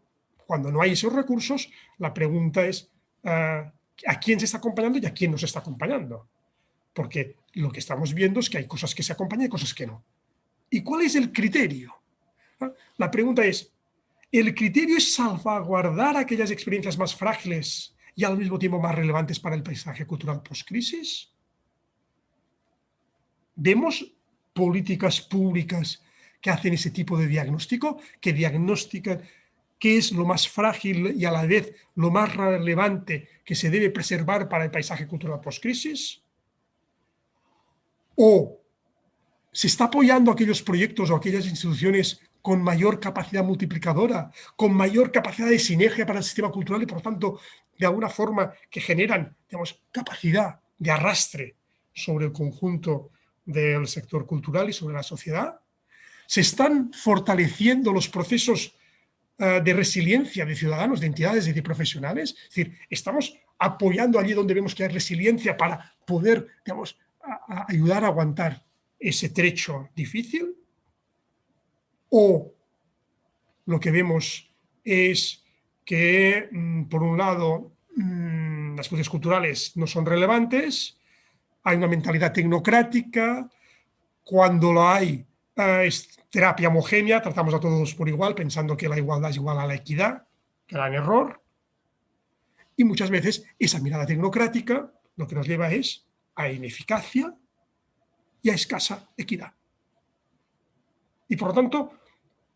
cuando no hay esos recursos, la pregunta es ¿a quién se está acompañando y a quién no se está acompañando? Porque lo que estamos viendo es que hay cosas que se acompañan y cosas que no. ¿Y cuál es el criterio? La pregunta es, ¿el criterio es salvaguardar aquellas experiencias más frágiles y al mismo tiempo más relevantes para el paisaje cultural post-crisis? ¿Vemos políticas públicas que hacen ese tipo de diagnóstico, que diagnostican qué es lo más frágil y a la vez lo más relevante que se debe preservar para el paisaje cultural post-crisis? ¿O se está apoyando aquellos proyectos o aquellas instituciones con mayor capacidad multiplicadora, con mayor capacidad de sinergia para el sistema cultural y, por tanto, de alguna forma que generan, digamos, capacidad de arrastre sobre el conjunto del sector cultural y sobre la sociedad? ¿Se están fortaleciendo los procesos de resiliencia de ciudadanos, de entidades y de profesionales? Es decir, estamos apoyando allí donde vemos que hay resiliencia para poder, digamos, ayudar a aguantar ese trecho difícil. ¿O lo que vemos es que, por un lado, las políticas culturales no son relevantes, hay una mentalidad tecnocrática, cuando lo hay es terapia homogénea, tratamos a todos por igual, pensando que la igualdad es igual a la equidad, gran error, y muchas veces esa mirada tecnocrática lo que nos lleva es a ineficacia y a escasa equidad. Y por lo tanto,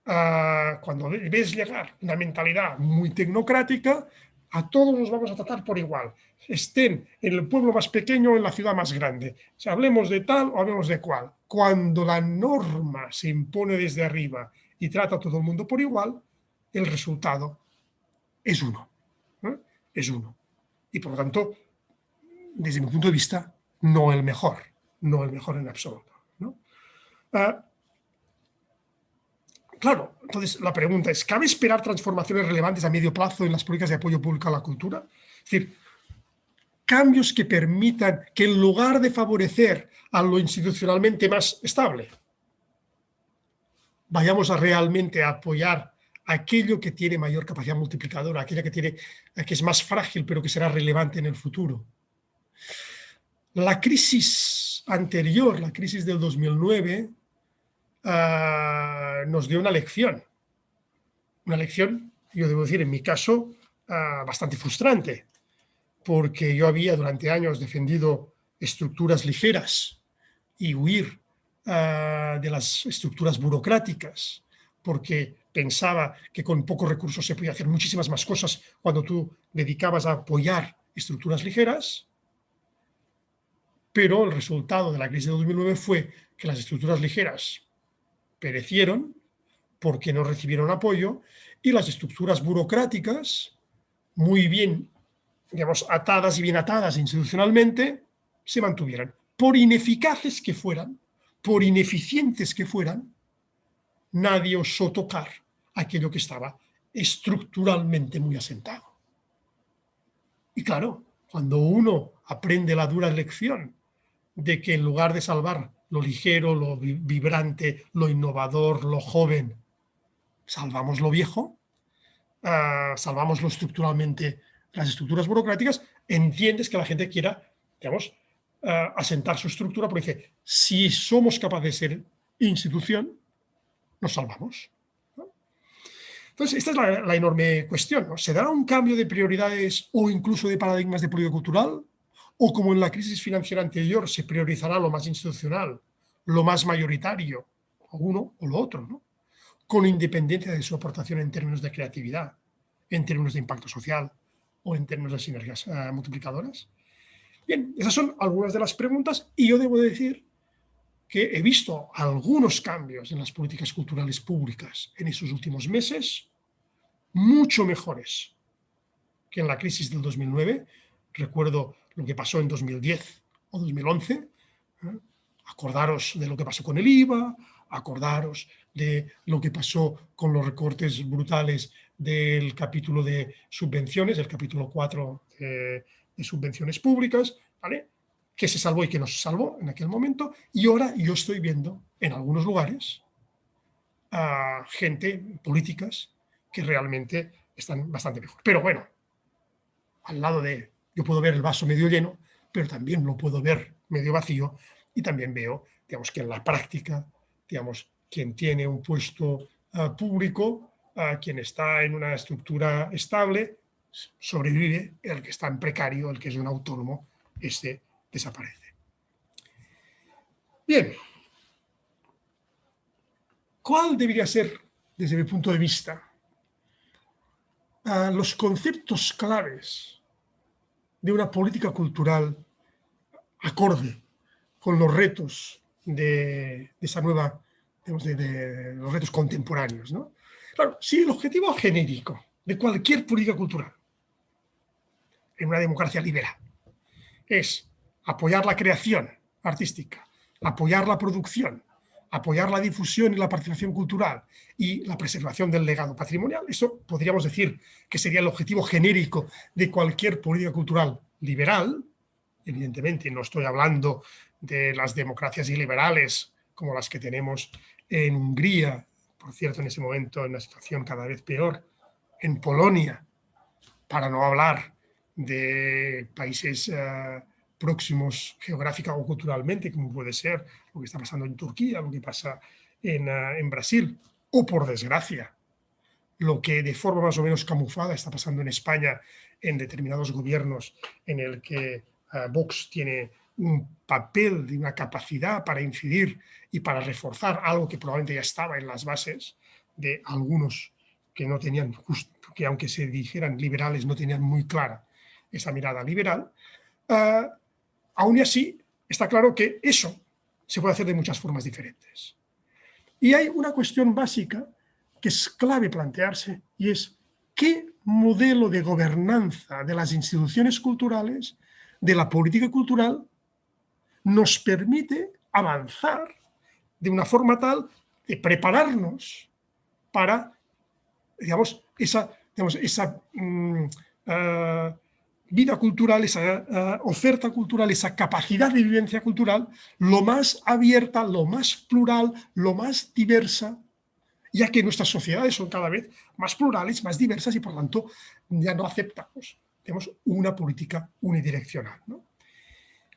cuando ves llegar una mentalidad muy tecnocrática, a todos nos vamos a tratar por igual, estén en el pueblo más pequeño o en la ciudad más grande, si hablemos de tal o hablemos de cual. Cuando la norma se impone desde arriba y trata a todo el mundo por igual, el resultado es uno, ¿no? Es uno. Y por lo tanto, desde mi punto de vista, no el mejor en absoluto, ¿no? claro, entonces la pregunta es, ¿cabe esperar transformaciones relevantes a medio plazo en las políticas de apoyo público a la cultura? Es decir, cambios que permitan que en lugar de favorecer a lo institucionalmente más estable, vayamos a realmente apoyar aquello que tiene mayor capacidad multiplicadora, aquello que es más frágil pero que será relevante en el futuro. La crisis anterior, la crisis del 2009, nos dio una lección, yo debo decir, en mi caso, bastante frustrante, porque yo había durante años defendido estructuras ligeras y huir de las estructuras burocráticas, porque pensaba que con pocos recursos se podía hacer muchísimas más cosas cuando tú dedicabas a apoyar estructuras ligeras, pero el resultado de la crisis de 2009 fue que las estructuras ligeras perecieron porque no recibieron apoyo y las estructuras burocráticas, muy bien, digamos, atadas y bien atadas institucionalmente, se mantuvieran. Por ineficaces que fueran, por ineficientes que fueran, nadie osó tocar aquello que estaba estructuralmente muy asentado. Y claro, cuando uno aprende la dura lección de que en lugar de salvar lo ligero, lo vibrante, lo innovador, lo joven, salvamos lo viejo, salvamos lo estructuralmente, las estructuras burocráticas, entiendes que la gente quiera, digamos, asentar su estructura, porque dice, si somos capaces de ser institución, nos salvamos, ¿no? Entonces, esta es la enorme cuestión, ¿no? ¿Se dará un cambio de prioridades o incluso de paradigmas de política cultural? ¿O como en la crisis financiera anterior se priorizará lo más institucional, lo más mayoritario, o uno o lo otro, ¿no? Con independencia de su aportación en términos de creatividad, en términos de impacto social o en términos de sinergias multiplicadoras? Bien, esas son algunas de las preguntas y yo debo decir que he visto algunos cambios en las políticas culturales públicas en esos últimos meses, mucho mejores que en la crisis del 2009. Recuerdo lo que pasó en 2010 o 2011. Acordaros de lo que pasó con el IVA, acordaros de lo que pasó con los recortes brutales del capítulo de subvenciones, el capítulo 4 de subvenciones públicas, ¿vale? Que se salvó y que no se salvó en aquel momento. Y ahora yo estoy viendo en algunos lugares a gente, políticas, que realmente están bastante mejor. Pero bueno, al lado de, yo puedo ver el vaso medio lleno, pero también lo puedo ver medio vacío y también veo, digamos, que en la práctica, digamos, quien tiene un puesto público, quien está en una estructura estable, sobrevive, el que está en precario, el que es un autónomo, este desaparece. Bien, ¿cuál debería ser, desde mi punto de vista, los conceptos claves de una política cultural acorde con los retos de esa nueva, digamos, de los retos contemporáneos, ¿no? Claro, si el objetivo genérico de cualquier política cultural en una democracia liberal es apoyar la creación artística, apoyar la producción, apoyar la difusión y la participación cultural y la preservación del legado patrimonial, eso podríamos decir que sería el objetivo genérico de cualquier política cultural liberal. Evidentemente, no estoy hablando de las democracias iliberales como las que tenemos en Hungría, por cierto, en ese momento en una situación cada vez peor, en Polonia, para no hablar de países próximos geográfica o culturalmente, como puede ser lo que está pasando en Turquía, lo que pasa en Brasil, o por desgracia, lo que de forma más o menos camuflada está pasando en España en determinados gobiernos en el que Vox tiene un papel de una capacidad para incidir y para reforzar algo que probablemente ya estaba en las bases de algunos que no tenían, que aunque se dijeran liberales, no tenían muy clara esa mirada liberal. Aún y así, está claro que eso se puede hacer de muchas formas diferentes. Y hay una cuestión básica que es clave plantearse y es qué modelo de gobernanza de las instituciones culturales, de la política cultural, nos permite avanzar de una forma tal de prepararnos para, digamos, esa vida cultural, esa oferta cultural, esa capacidad de vivencia cultural, lo más abierta, lo más plural, lo más diversa, ya que nuestras sociedades son cada vez más plurales, más diversas y por tanto ya no aceptamos, digamos, una política unidireccional, ¿no?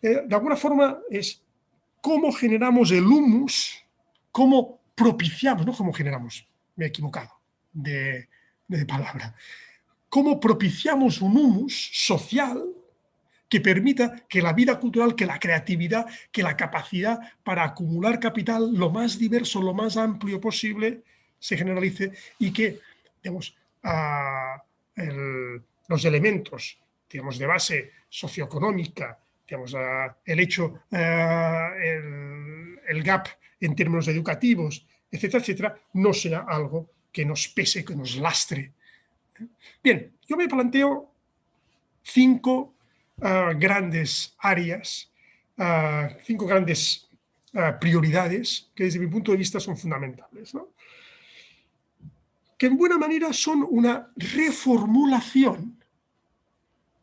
De alguna forma es cómo generamos el humus, cómo propiciamos, no cómo generamos, me he equivocado de palabra, cómo propiciamos un humus social que permita que la vida cultural, que la creatividad, que la capacidad para acumular capital lo más diverso, lo más amplio posible, se generalice y que, digamos, los elementos, digamos, de base socioeconómica, digamos, el hecho, el gap en términos educativos, etcétera, etcétera, no sea algo que nos pese, que nos lastre. Bien, yo me planteo 5 grandes áreas, 5 grandes prioridades que desde mi punto de vista son fundamentales, ¿no? Que en buena manera son una reformulación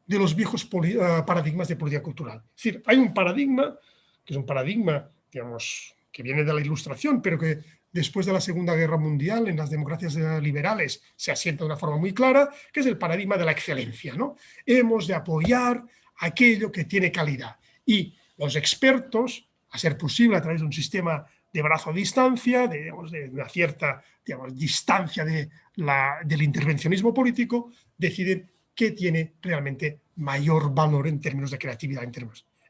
de los viejos paradigmas de política cultural. Es decir, hay un paradigma, que es un paradigma, digamos, que viene de la Ilustración, pero que después de la Segunda Guerra Mundial en las democracias liberales se asienta de una forma muy clara, que es el paradigma de la excelencia, ¿no? Hemos de apoyar aquello que tiene calidad. Y los expertos, a ser posible a través de un sistema de brazo a distancia, de una cierta, digamos, distancia del intervencionismo político, deciden qué tiene realmente mayor valor en términos de creatividad.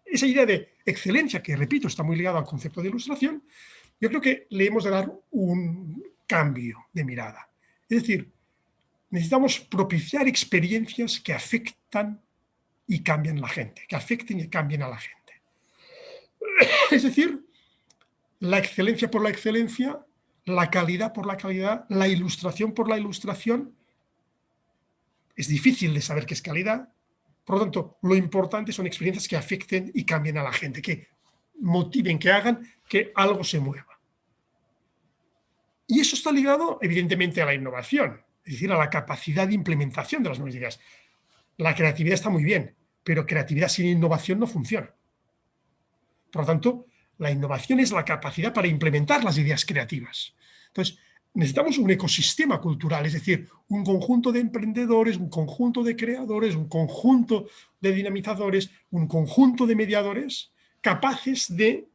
Esa idea de excelencia, que repito, está muy ligada al concepto de Ilustración, yo creo que le hemos de dar un cambio de mirada. Es decir, necesitamos propiciar experiencias que afectan y cambian la gente, que afecten y cambien a la gente. Es decir, la excelencia por la excelencia, la calidad por la calidad, la ilustración por la ilustración. Es difícil de saber qué es calidad. Por lo tanto, lo importante son experiencias que afecten y cambien a la gente, que motiven, que hagan que algo se mueva. Y eso está ligado, evidentemente, a la innovación, es decir, a la capacidad de implementación de las nuevas ideas. La creatividad está muy bien, pero creatividad sin innovación no funciona. Por lo tanto, la innovación es la capacidad para implementar las ideas creativas. Entonces, necesitamos un ecosistema cultural, es decir, un conjunto de emprendedores, un conjunto de creadores, un conjunto de dinamizadores, un conjunto de mediadores capaces de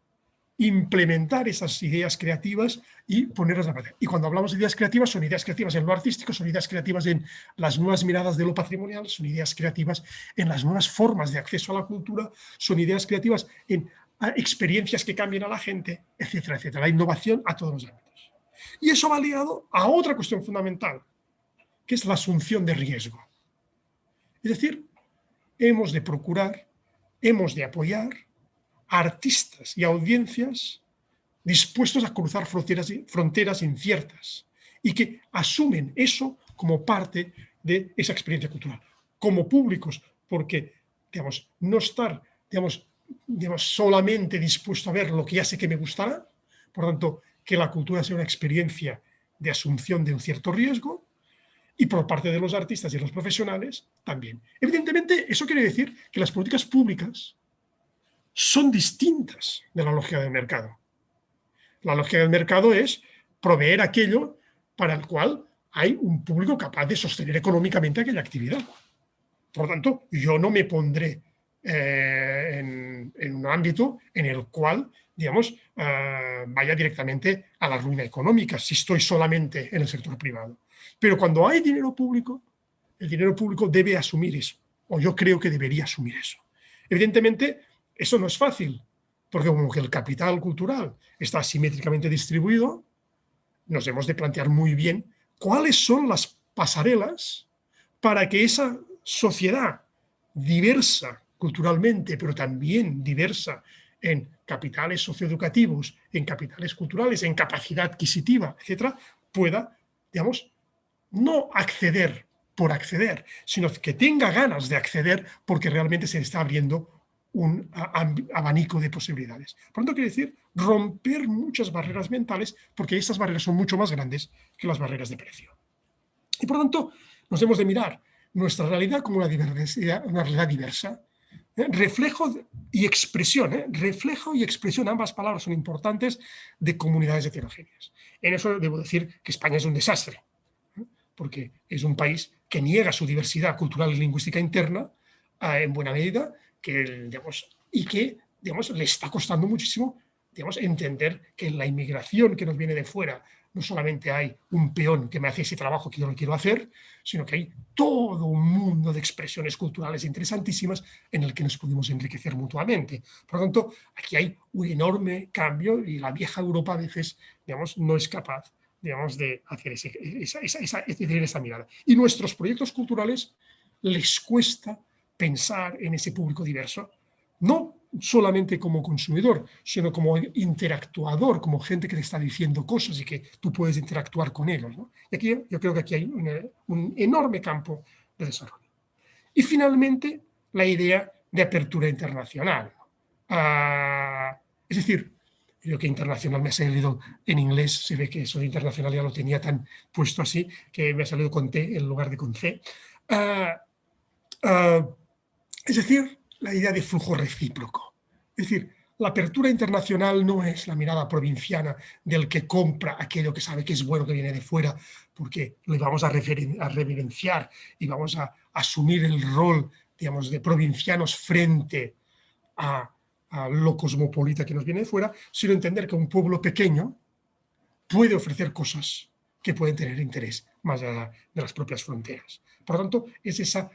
implementar esas ideas creativas y ponerlas en práctica. Y cuando hablamos de ideas creativas, son ideas creativas en lo artístico, son ideas creativas en las nuevas miradas de lo patrimonial, son ideas creativas en las nuevas formas de acceso a la cultura, son ideas creativas en experiencias que cambien a la gente, etcétera, etcétera. La innovación a todos los ámbitos. Y eso va ligado a otra cuestión fundamental, que es la asunción de riesgo. Es decir, hemos de procurar, hemos de apoyar a artistas y audiencias dispuestos a cruzar fronteras inciertas y que asumen eso como parte de esa experiencia cultural, como públicos, porque, digamos, no estar, digamos, solamente dispuesto a ver lo que ya sé que me gustará, por tanto, que la cultura sea una experiencia de asunción de un cierto riesgo, y por parte de los artistas y los profesionales también. Evidentemente, eso quiere decir que las políticas públicas son distintas de la lógica del mercado. La lógica del mercado es proveer aquello para el cual hay un público capaz de sostener económicamente aquella actividad. Por lo tanto, yo no me pondré en un ámbito en el cual, digamos, vaya directamente a la ruina económica si estoy solamente en el sector privado. Pero cuando hay dinero público, el dinero público debe asumir eso, o yo creo que debería asumir eso. Evidentemente, eso no es fácil, porque como que el capital cultural está asimétricamente distribuido, nos hemos de plantear muy bien cuáles son las pasarelas para que esa sociedad diversa culturalmente, pero también diversa en capitales socioeducativos, en capitales culturales, en capacidad adquisitiva, etcétera, pueda, digamos, no acceder por acceder, sino que tenga ganas de acceder porque realmente se está abriendo un abanico de posibilidades. Por lo tanto, quiere decir romper muchas barreras mentales, porque estas barreras son mucho más grandes que las barreras de precio. Y por lo tanto, nos hemos de mirar nuestra realidad como una realidad diversa. Reflejo y expresión, reflejo y expresión, ambas palabras son importantes, de comunidades heterogéneas. En eso debo decir que España es un desastre, porque es un país que niega su diversidad cultural y lingüística interna en buena medida, y que le está costando muchísimo entender que en la inmigración que nos viene de fuera no solamente hay un peón que me hace ese trabajo que yo no quiero hacer, sino que hay todo un mundo de expresiones culturales interesantísimas en el que nos podemos enriquecer mutuamente. Por lo tanto, aquí hay un enorme cambio y la vieja Europa a veces no es capaz de hacer esa mirada. Y nuestros proyectos culturales les cuesta pensar en ese público diverso, no solamente como consumidor, sino como interactuador, como gente que te está diciendo cosas y que tú puedes interactuar con ellos, ¿no? Y aquí yo creo que aquí hay un enorme campo de desarrollo. Y finalmente, la idea de apertura internacional. Es decir, creo que internacional me ha salido en inglés, se ve que eso de internacional ya lo tenía tan puesto así, que me ha salido con T en lugar de con C. Es decir, la idea de flujo recíproco. Es decir, la apertura internacional no es la mirada provinciana del que compra aquello que sabe que es bueno, que viene de fuera, porque le vamos a reverenciar y vamos a asumir el rol, de provincianos frente a lo cosmopolita que nos viene de fuera, sino entender que un pueblo pequeño puede ofrecer cosas que pueden tener interés más allá de las propias fronteras. Por lo tanto, es ese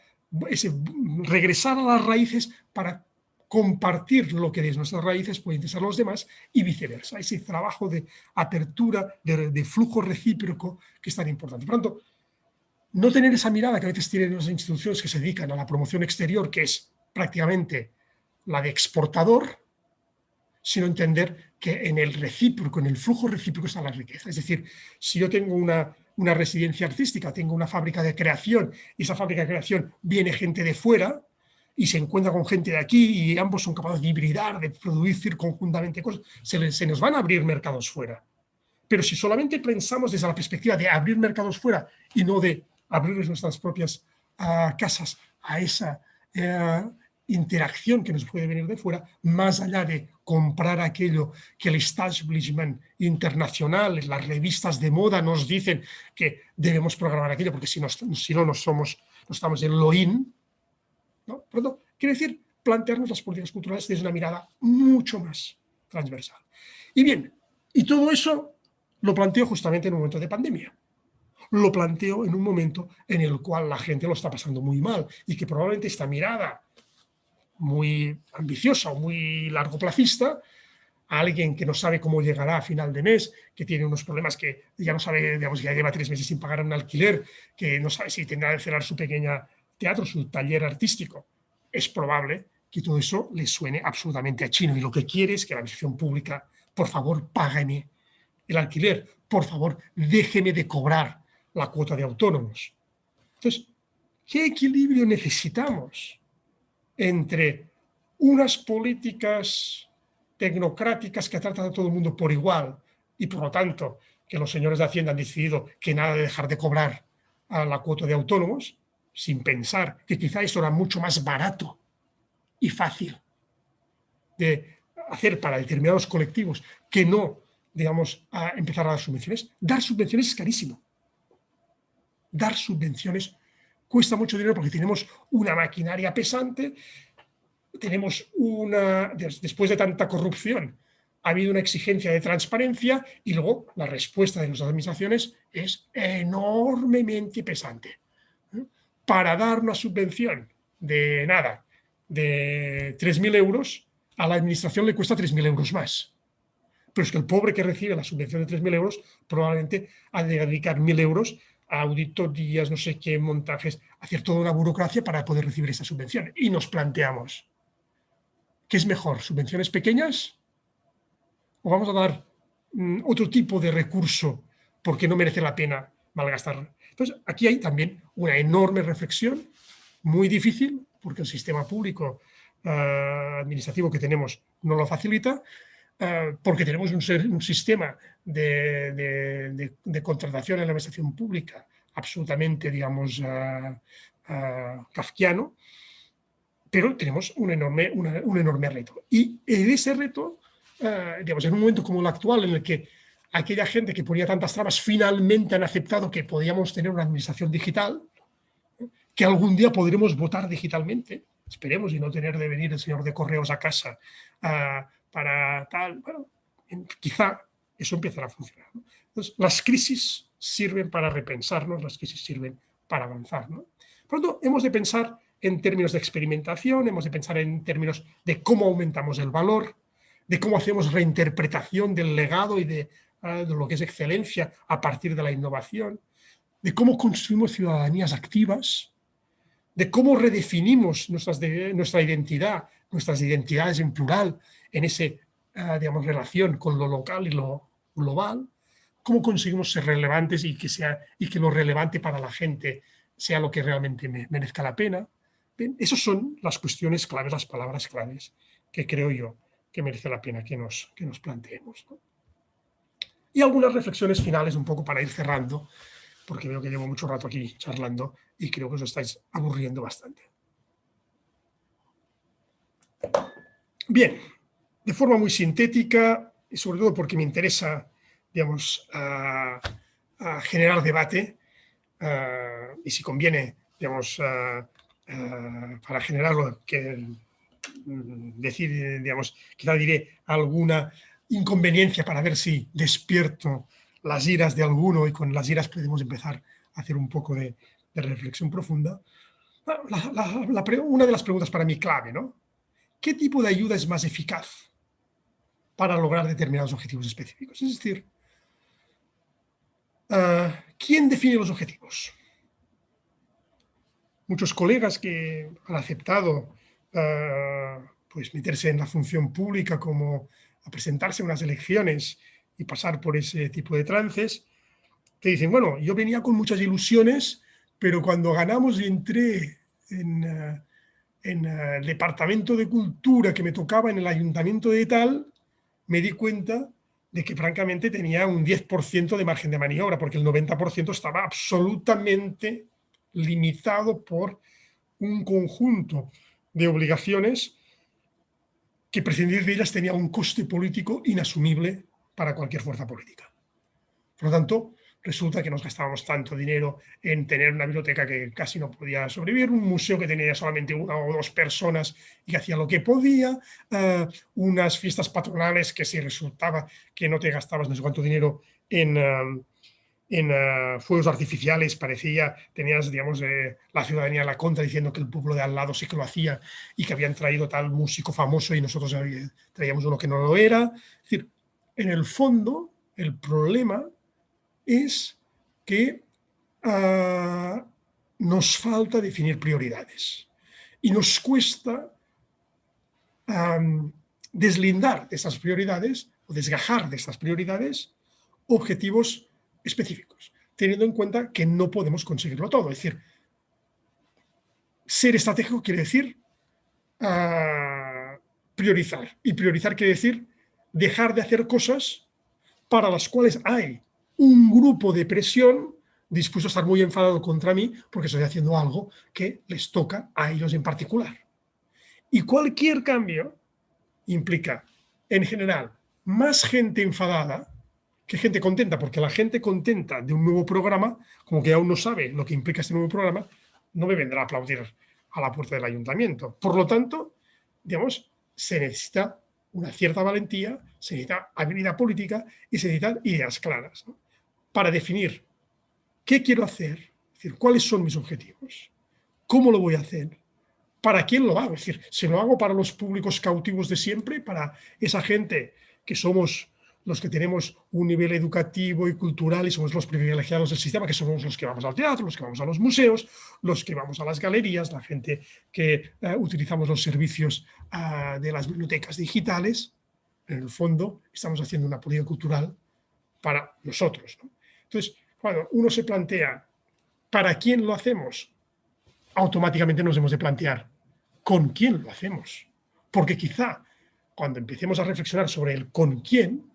regresar a las raíces para compartir lo que de nuestras raíces puede interesar a los demás y viceversa. Ese trabajo de apertura, de flujo recíproco que es tan importante. Por lo tanto, no tener esa mirada que a veces tienen las instituciones que se dedican a la promoción exterior, que es prácticamente la de exportador, sino entender que en el recíproco, en el flujo recíproco está la riqueza. Es decir, si yo tengo una residencia artística, tengo una fábrica de creación y esa fábrica de creación viene gente de fuera y se encuentra con gente de aquí y ambos son capaces de hibridar, de producir conjuntamente cosas, se nos van a abrir mercados fuera. Pero si solamente pensamos desde la perspectiva de abrir mercados fuera y no de abrir nuestras propias casas a esa interacción que nos puede venir de fuera, más allá de comprar aquello que el establishment internacional, las revistas de moda nos dicen que debemos programar aquello, porque si no estamos en lo in, ¿no? Por lo tanto, quiere decir plantearnos las políticas culturales desde una mirada mucho más transversal. Y bien, y todo eso lo planteo justamente en un momento de pandemia. Lo planteo en un momento en el cual la gente lo está pasando muy mal y que probablemente esta mirada muy ambiciosa o muy largoplacista, a alguien que no sabe cómo llegará a final de mes, que tiene unos problemas que ya no sabe, ya lleva 3 meses sin pagar un alquiler, que no sabe si tendrá que cerrar su pequeña teatro, su taller artístico, es probable que todo eso le suene absolutamente a chino y lo que quiere es que la administración pública, por favor, págame el alquiler, por favor, déjeme de cobrar la cuota de autónomos. Entonces, ¿qué equilibrio necesitamos entre unas políticas tecnocráticas que tratan a todo el mundo por igual y, por lo tanto, que los señores de Hacienda han decidido que nada de dejar de cobrar a la cuota de autónomos, sin pensar que quizá eso era mucho más barato y fácil de hacer para determinados colectivos que no, a empezar a dar subvenciones? Dar subvenciones es carísimo. Dar subvenciones cuesta mucho dinero porque tenemos una maquinaria pesante, después de tanta corrupción, ha habido una exigencia de transparencia y luego la respuesta de nuestras administraciones es enormemente pesante. Para dar una subvención de nada, de 3.000 euros, a la administración le cuesta 3.000 euros más. Pero es que el pobre que recibe la subvención de 3.000 euros probablemente ha de dedicar 1.000 euros a auditorías, no sé qué, montajes, hacer toda una burocracia para poder recibir esa subvención. Y nos planteamos, ¿qué es mejor? ¿Subvenciones pequeñas? ¿O vamos a dar otro tipo de recurso porque no merece la pena malgastar? Entonces, aquí hay también una enorme reflexión, muy difícil, porque el sistema público administrativo que tenemos no lo facilita, porque tenemos un sistema de contratación en la administración pública absolutamente, digamos, kafkiano, pero tenemos un enorme reto. Y en ese reto, digamos, en un momento como el actual, en el que aquella gente que ponía tantas trabas finalmente han aceptado que podíamos tener una administración digital, que algún día podremos votar digitalmente, esperemos, y no tener de venir el señor de correos a casa para tal. Bueno, quizá eso empezará a funcionar, ¿no? Entonces, las crisis sirven para repensarnos, las crisis sirven para avanzar, ¿no? Por lo tanto, hemos de pensar en términos de experimentación, hemos de pensar en términos de cómo aumentamos el valor, de cómo hacemos reinterpretación del legado y de lo que es excelencia a partir de la innovación, de cómo construimos ciudadanías activas, de cómo redefinimos nuestra identidad, nuestras identidades en plural, en esa relación con lo local y lo global, cómo conseguimos ser relevantes y que lo relevante para la gente sea lo que realmente merezca la pena. Bien, esas son las cuestiones claves, las palabras claves que creo yo que merece la pena que nos planteemos, ¿no? Y algunas reflexiones finales un poco para ir cerrando, porque veo que llevo mucho rato aquí charlando y creo que os estáis aburriendo bastante. Bien, de forma muy sintética y sobre todo porque me interesa, digamos, generar debate y si conviene, digamos, para generarlo, decir, digamos, quizá diré alguna inconveniencia para ver si despierto las iras de alguno y con las iras podemos empezar a hacer un poco de reflexión profunda. Una de las preguntas para mí clave, ¿no? ¿Qué tipo de ayuda es más eficaz para lograr determinados objetivos específicos? Es decir, ¿quién define los objetivos? Muchos colegas que han aceptado pues meterse en la función pública, como a presentarse en unas elecciones y pasar por ese tipo de trances, te dicen, bueno, yo venía con muchas ilusiones, pero cuando ganamos y entré en el departamento de cultura que me tocaba en el ayuntamiento de tal, me di cuenta de que francamente tenía un 10% de margen de maniobra, porque el 90% estaba absolutamente limitado por un conjunto de obligaciones que prescindir de ellas tenía un coste político inasumible para cualquier fuerza política. Por lo tanto, resulta que nos gastábamos tanto dinero en tener una biblioteca que casi no podía sobrevivir, un museo que tenía solamente una o dos personas y que hacía lo que podía, unas fiestas patronales que si resultaba que no te gastabas no sé cuánto dinero en fuegos artificiales, tenías, digamos, la ciudadanía a la contra diciendo que el pueblo de al lado sí que lo hacía y que habían traído tal músico famoso y nosotros traíamos uno que no lo era. Es decir, en el fondo, el problema es que nos falta definir prioridades y nos cuesta deslindar de esas prioridades o desgajar de esas prioridades objetivos específicos, teniendo en cuenta que no podemos conseguirlo todo. Es decir, ser estratégico quiere decir priorizar, y priorizar quiere decir dejar de hacer cosas para las cuales hay un grupo de presión dispuesto a estar muy enfadado contra mí porque estoy haciendo algo que les toca a ellos en particular. Y cualquier cambio implica, en general, más gente enfadada que gente contenta, porque la gente contenta de un nuevo programa, como que aún no sabe lo que implica este nuevo programa, no me vendrá a aplaudir a la puerta del ayuntamiento. Por lo tanto, digamos, se necesita una cierta valentía, se necesita habilidad política y se necesitan ideas claras, ¿no? Para definir qué quiero hacer, es decir, cuáles son mis objetivos, cómo lo voy a hacer, para quién lo hago. Es decir, si lo hago para los públicos cautivos de siempre, para esa gente que somos los que tenemos un nivel educativo y cultural y somos los privilegiados del sistema, que somos los que vamos al teatro, los que vamos a los museos, los que vamos a las galerías, la gente que utilizamos los servicios de las bibliotecas digitales. En el fondo, estamos haciendo una política cultural para nosotros, ¿no? Entonces, cuando uno se plantea ¿para quién lo hacemos? Automáticamente nos hemos de plantear ¿con quién lo hacemos? porque quizá cuando empecemos a reflexionar sobre el con quién,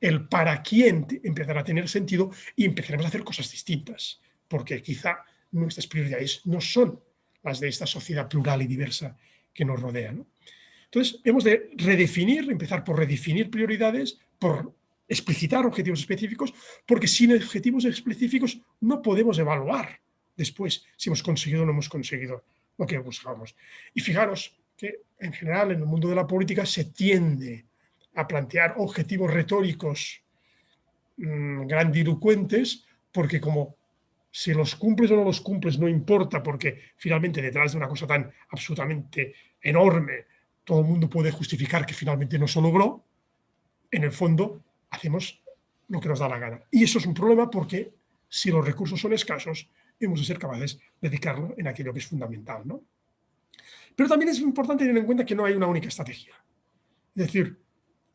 el para quién empezará a tener sentido y empezaremos a hacer cosas distintas, porque quizá nuestras prioridades no son las de esta sociedad plural y diversa que nos rodea, ¿no? Entonces, hemos de redefinir, empezar por redefinir prioridades, por explicitar objetivos específicos, porque sin objetivos específicos no podemos evaluar después si hemos conseguido o no hemos conseguido lo que buscábamos. Y fijaros que en general en el mundo de la política se tiende a plantear objetivos retóricos grandilocuentes, porque como si los cumples o no los cumples no importa, porque finalmente detrás de una cosa tan absolutamente enorme todo el mundo puede justificar que finalmente no se logró, en el fondo hacemos lo que nos da la gana. Y eso es un problema porque si los recursos son escasos, hemos de ser capaces de dedicarlo en aquello que es fundamental, ¿no? Pero también es importante tener en cuenta que no hay una única estrategia. Es decir,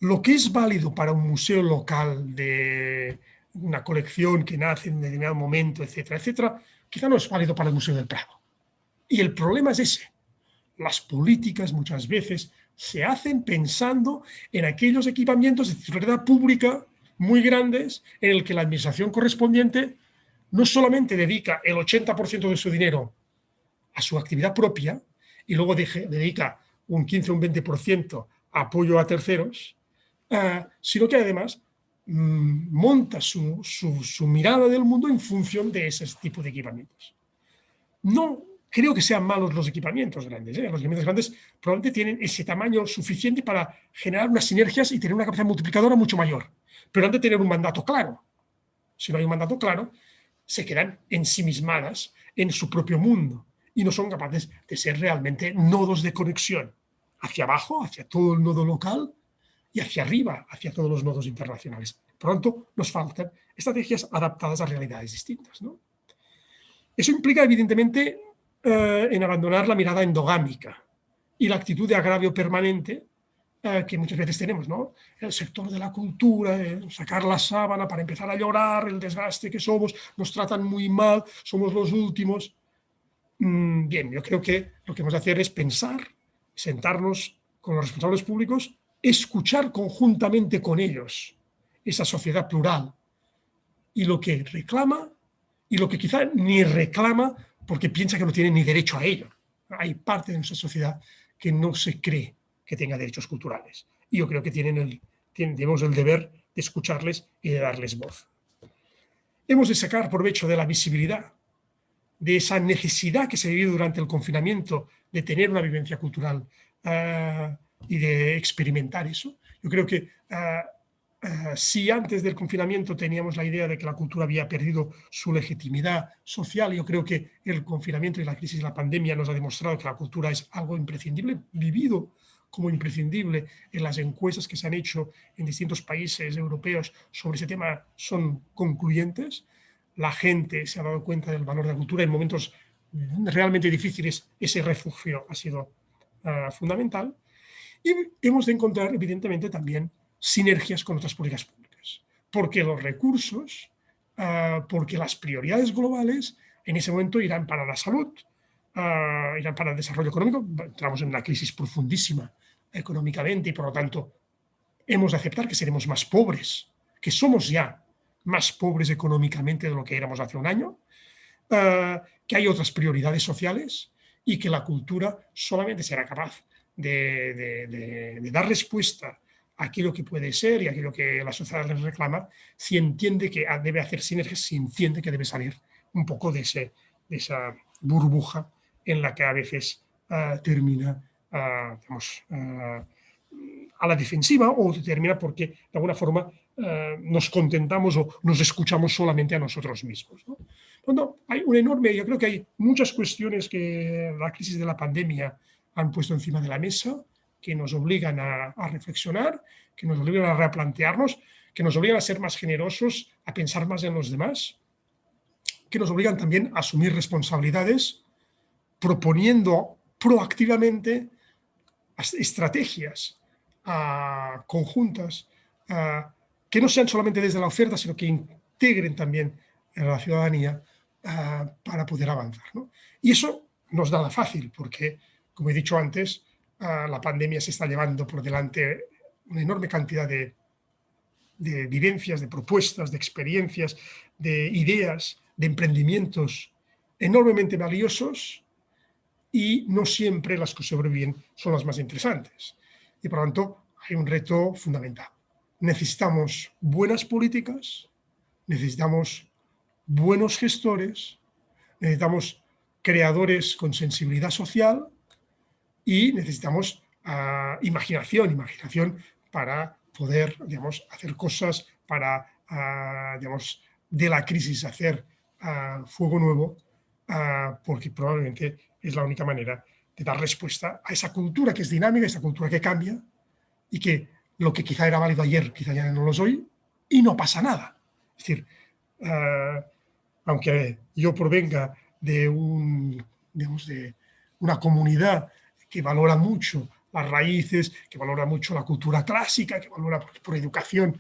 lo que es válido para un museo local de una colección que nace en un determinado momento, etcétera, etcétera, quizá no es válido para el Museo del Prado. Y el problema es ese. Las políticas muchas veces se hacen pensando en aquellos equipamientos de titularidad pública muy grandes en el que la administración correspondiente no solamente dedica el 80% de su dinero a su actividad propia y luego dedica un 15 o un 20% a apoyo a terceros, sino que además monta su mirada del mundo en función de ese tipo de equipamientos. No creo que sean malos los equipamientos grandes. Los equipamientos grandes probablemente tienen ese tamaño suficiente para generar unas sinergias y tener una capacidad multiplicadora mucho mayor, pero han de tener un mandato claro. Si no hay un mandato claro, se quedan ensimismadas en su propio mundo y no son capaces de ser realmente nodos de conexión hacia abajo, hacia todo el nodo local y hacia arriba, hacia todos los nodos internacionales. Por lo tanto, nos faltan estrategias adaptadas a realidades distintas, ¿no? Eso implica, evidentemente, en abandonar la mirada endogámica y la actitud de agravio permanente que muchas veces tenemos, ¿no? El sector de la cultura, sacar la sábana para empezar a llorar, el desgaste que somos, nos tratan muy mal, somos los últimos. Bien, yo creo que lo que hemos de hacer es pensar, sentarnos con los responsables públicos, escuchar conjuntamente con ellos esa sociedad plural y lo que reclama y lo que quizá ni reclama porque piensa que no tiene ni derecho a ello. Hay parte de nuestra sociedad que no se cree que tenga derechos culturales. Y yo creo que tenemos el deber de escucharles y de darles voz. Hemos de sacar provecho de la visibilidad, de esa necesidad que se vivió durante el confinamiento de tener una vivencia cultural y de experimentar eso. Yo creo que si antes del confinamiento teníamos la idea de que la cultura había perdido su legitimidad social, yo creo que el confinamiento y la crisis de la pandemia nos ha demostrado que la cultura es algo imprescindible, vivido como imprescindible en las encuestas que se han hecho en distintos países europeos sobre ese tema son concluyentes. La gente se ha dado cuenta del valor de la cultura en momentos realmente difíciles. Ese refugio ha sido fundamental. Y hemos de encontrar, evidentemente, también sinergias con otras políticas públicas, porque los recursos, porque las prioridades globales en ese momento irán para la salud, irán para el desarrollo económico. Entramos en una crisis profundísima económicamente y por lo tanto hemos de aceptar que seremos más pobres, que somos ya más pobres económicamente de lo que éramos hace un año, que hay otras prioridades sociales y que la cultura solamente será capaz de dar respuesta a aquello que puede ser y a aquello que la sociedad les reclama, si entiende que debe hacer sinergias, si entiende que debe salir un poco de esa burbuja en la que a veces termina digamos, a la defensiva o termina porque de alguna forma nos contentamos o nos escuchamos solamente a nosotros mismos, ¿no? Bueno, hay un enorme, yo creo que hay muchas cuestiones que la crisis de la pandemia han puesto encima de la mesa, que nos obligan a reflexionar, que nos obligan a replantearnos, que nos obligan a ser más generosos, a pensar más en los demás, que nos obligan también a asumir responsabilidades, proponiendo proactivamente estrategias conjuntas que no sean solamente desde la oferta, sino que integren también a la ciudadanía para poder avanzar, ¿no? Y eso nos da la fácil, porque, como he dicho antes, la pandemia se está llevando por delante una enorme cantidad de vivencias, de propuestas, de experiencias, de ideas, de emprendimientos enormemente valiosos, y no siempre las que sobreviven son las más interesantes. Y por lo tanto, hay un reto fundamental. Necesitamos buenas políticas, necesitamos buenos gestores, necesitamos creadores con sensibilidad social y necesitamos imaginación para poder, digamos, hacer cosas, para, digamos, de la crisis hacer fuego nuevo, porque probablemente es la única manera de dar respuesta a esa cultura que es dinámica, esa cultura que cambia, y que lo que quizá era válido ayer, quizá ya no lo es hoy, y no pasa nada. Es decir, aunque yo provenga de digamos, de una comunidad que valora mucho las raíces, que valora mucho la cultura clásica, que valora por educación,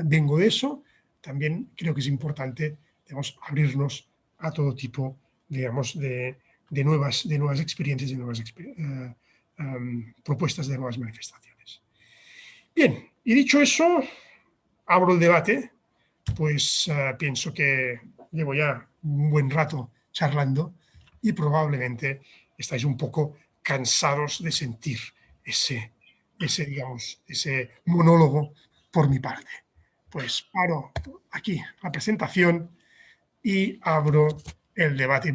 vengo de eso, también creo que es importante, digamos, abrirnos a todo tipo, digamos, de nuevas experiencias, de nuevas propuestas, de nuevas manifestaciones. Bien, y dicho eso, abro el debate. Pues pienso que llevo ya un buen rato charlando y probablemente estáis un poco cansados de sentir digamos, ese monólogo por mi parte. Pues paro aquí la presentación y abro el debate.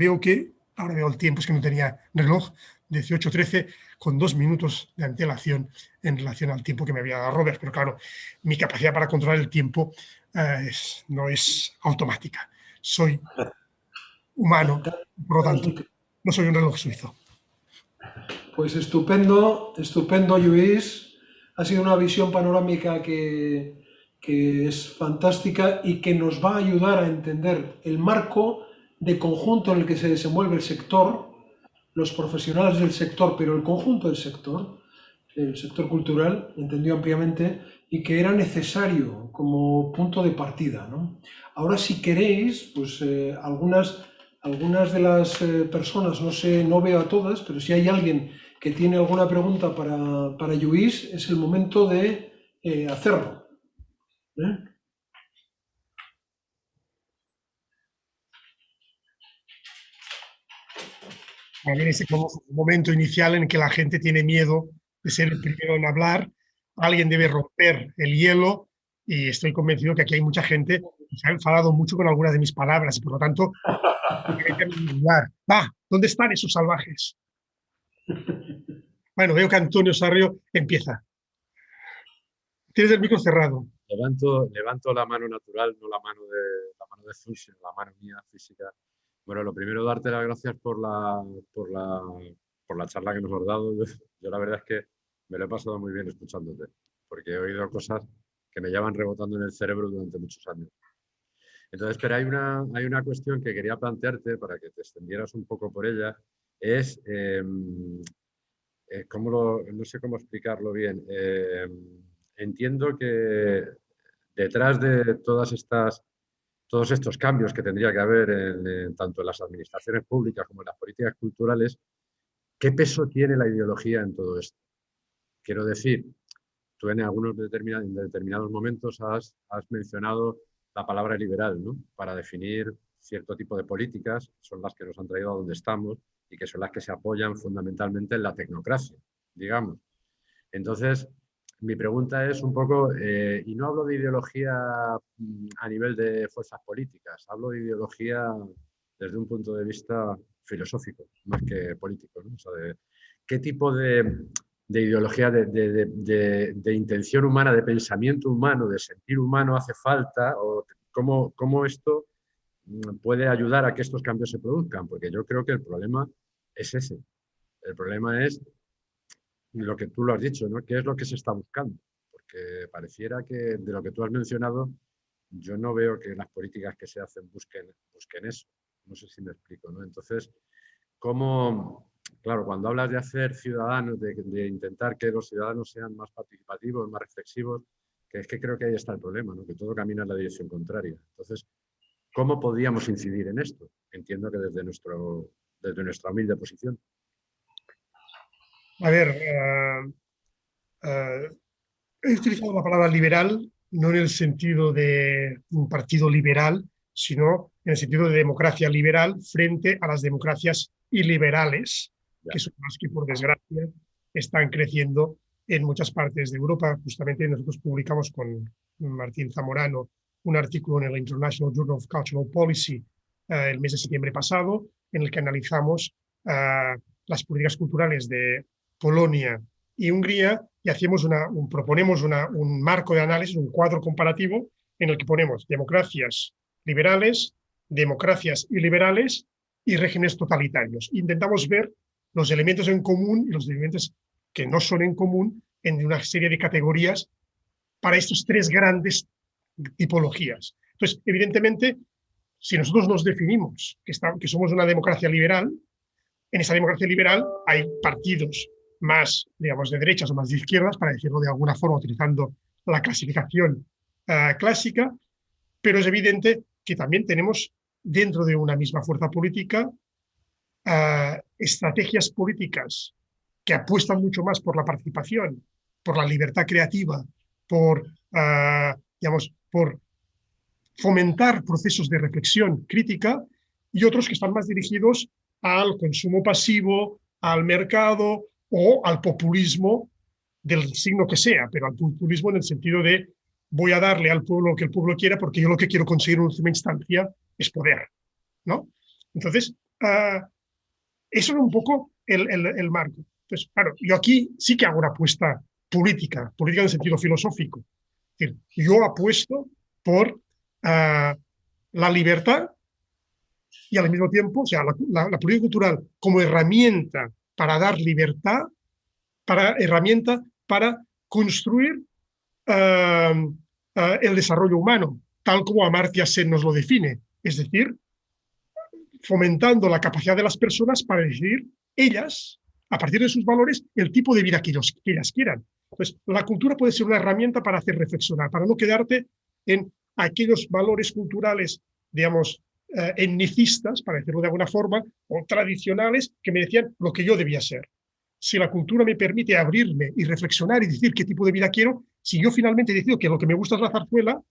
Ahora veo el tiempo, es que no tenía reloj, 18:13, con 2 minutos de antelación en relación al tiempo que me había dado Robert, pero claro, mi capacidad para controlar el tiempo no es automática. Soy humano, por lo tanto, no soy un reloj suizo. Pues estupendo, estupendo, Lluís. Ha sido una visión panorámica que es fantástica y que nos va a ayudar a entender el marco de conjunto en el que se desenvuelve el sector, los profesionales del sector, pero el conjunto del sector, el sector cultural, entendido ampliamente, y que era necesario como punto de partida, ¿no? Ahora, si queréis, pues algunas de las personas, no sé, no veo a todas, pero si hay alguien que tiene alguna pregunta para Lluís, es el momento de hacerlo. ¿Eh? También ese momento inicial en que la gente tiene miedo de ser el primero en hablar, alguien debe romper el hielo, y estoy convencido que aquí hay mucha gente que se ha enfadado mucho con algunas de mis palabras y por lo tanto va, ¿dónde están esos salvajes? Bueno, veo que Antonio Sarrio empieza. Tienes el micro cerrado. Levanto la mano natural, no la mano de Zeus, sino la mano mía física. Bueno, lo primero, darte las gracias por la charla que nos has dado. Yo la verdad es que me lo he pasado muy bien escuchándote, porque he oído cosas que me llevan rebotando en el cerebro durante muchos años. Entonces, pero hay una cuestión que quería plantearte para que te extendieras un poco por ella, es, no sé cómo explicarlo bien. Entiendo que detrás de todos estos cambios que tendría que haber tanto en las administraciones públicas como en las políticas culturales, ¿qué peso tiene la ideología en todo esto? Quiero decir, tú en determinados momentos has mencionado la palabra liberal, ¿no? Para definir cierto tipo de políticas, que son las que nos han traído a donde estamos y que son las que se apoyan fundamentalmente en la tecnocracia, digamos. Entonces, mi pregunta es un poco, y no hablo de ideología a nivel de fuerzas políticas, hablo de ideología desde un punto de vista filosófico, más que político, ¿no? O sea, qué tipo de ideología, de intención humana, de pensamiento humano, de sentir humano hace falta, o cómo esto puede ayudar a que estos cambios se produzcan, porque yo creo que el problema es ese. El problema es lo que tú lo has dicho, ¿no? ¿Qué es lo que se está buscando? Porque pareciera que de lo que tú has mencionado, yo no veo que las políticas que se hacen busquen eso. No sé si me explico, ¿no? Entonces, claro, cuando hablas de hacer ciudadanos, de intentar que los ciudadanos sean más participativos, más reflexivos, que es que creo que ahí está el problema, ¿no? Que todo camina en la dirección contraria. Entonces, ¿cómo podríamos incidir en esto? Entiendo que desde nuestra humilde posición. A ver, he utilizado la palabra liberal no en el sentido de un partido liberal, sino en el sentido de democracia liberal frente a las democracias iliberales, Ya. que son las que, por desgracia, están creciendo en muchas partes de Europa. Justamente nosotros publicamos con Martín Zamorano un artículo en el International Journal of Cultural Policy el mes de septiembre pasado, en el que analizamos las políticas culturales de Polonia y Hungría y proponemos un marco de análisis, un cuadro comparativo en el que ponemos democracias liberales, democracias iliberales y regímenes totalitarios. Intentamos ver los elementos en común y los elementos que no son en común en una serie de categorías para estas tres grandes tipologías. Entonces, evidentemente, si nosotros nos definimos que somos una democracia liberal, en esa democracia liberal hay partidos más, digamos, de derechas o más de izquierdas, para decirlo de alguna forma, utilizando la clasificación clásica, pero es evidente que también tenemos dentro de una misma fuerza política estrategias políticas que apuestan mucho más por la participación, por la libertad creativa, digamos, por fomentar procesos de reflexión crítica, y otros que están más dirigidos al consumo pasivo, al mercado o al populismo del signo que sea, pero al populismo en el sentido de voy a darle al pueblo lo que el pueblo quiera porque yo lo que quiero conseguir en última instancia es poder, ¿no? Entonces, eso es un poco el marco. Entonces, claro, yo aquí sí que hago una apuesta política en el sentido filosófico. Es decir, yo apuesto por la libertad y al mismo tiempo, o sea, la política cultural como herramienta para dar libertad, herramienta para construir el desarrollo humano, tal como Amartya Sen nos lo define. Es decir, fomentando la capacidad de las personas para decidir ellas, a partir de sus valores, el tipo de vida que ellas quieran. Entonces, la cultura puede ser una herramienta para hacer reflexionar, para no quedarte en aquellos valores culturales, digamos, etnicistas, para decirlo de alguna forma, o tradicionales, que me decían lo que yo debía ser. Si la cultura me permite abrirme y reflexionar y decir qué tipo de vida quiero, si yo finalmente decido que lo que me gusta es la zarzuela,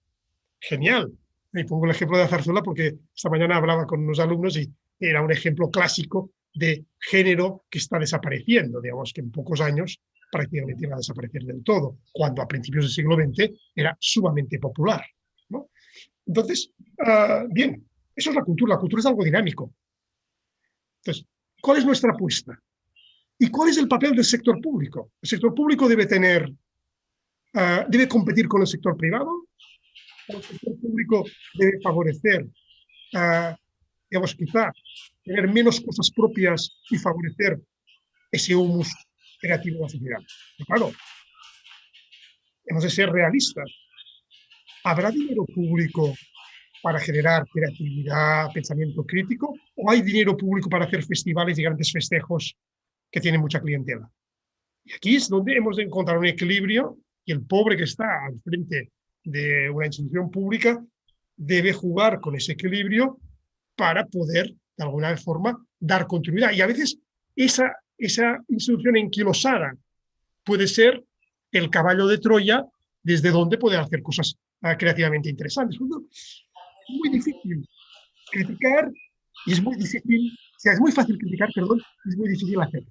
genial. Y pongo el ejemplo de la zarzuela porque esta mañana hablaba con unos alumnos y era un ejemplo clásico de género que está desapareciendo, digamos que en pocos años prácticamente iba a desaparecer del todo, cuando a principios del siglo XX era sumamente popular, ¿no? Entonces, bien, eso es la cultura es algo dinámico. Entonces, ¿cuál es nuestra apuesta? ¿Y cuál es el papel del sector público? El sector público debe competir con el sector privado. El sector público debe favorecer, digamos, quizá tener menos cosas propias y favorecer ese humus creativo de la sociedad. Pero claro, hemos de ser realistas. ¿Habrá dinero público para generar creatividad, pensamiento crítico? ¿O hay dinero público para hacer festivales y grandes festejos que tienen mucha clientela? Y aquí es donde hemos de encontrar un equilibrio y el pobre que está al frente de una institución pública debe jugar con ese equilibrio para poder, de alguna forma, dar continuidad. Y a veces esa institución enquilosada puede ser el caballo de Troya desde donde poder hacer cosas creativamente interesantes. Es muy difícil criticar y es muy difícil, o sea, es muy fácil criticar, perdón, es muy difícil hacerlo.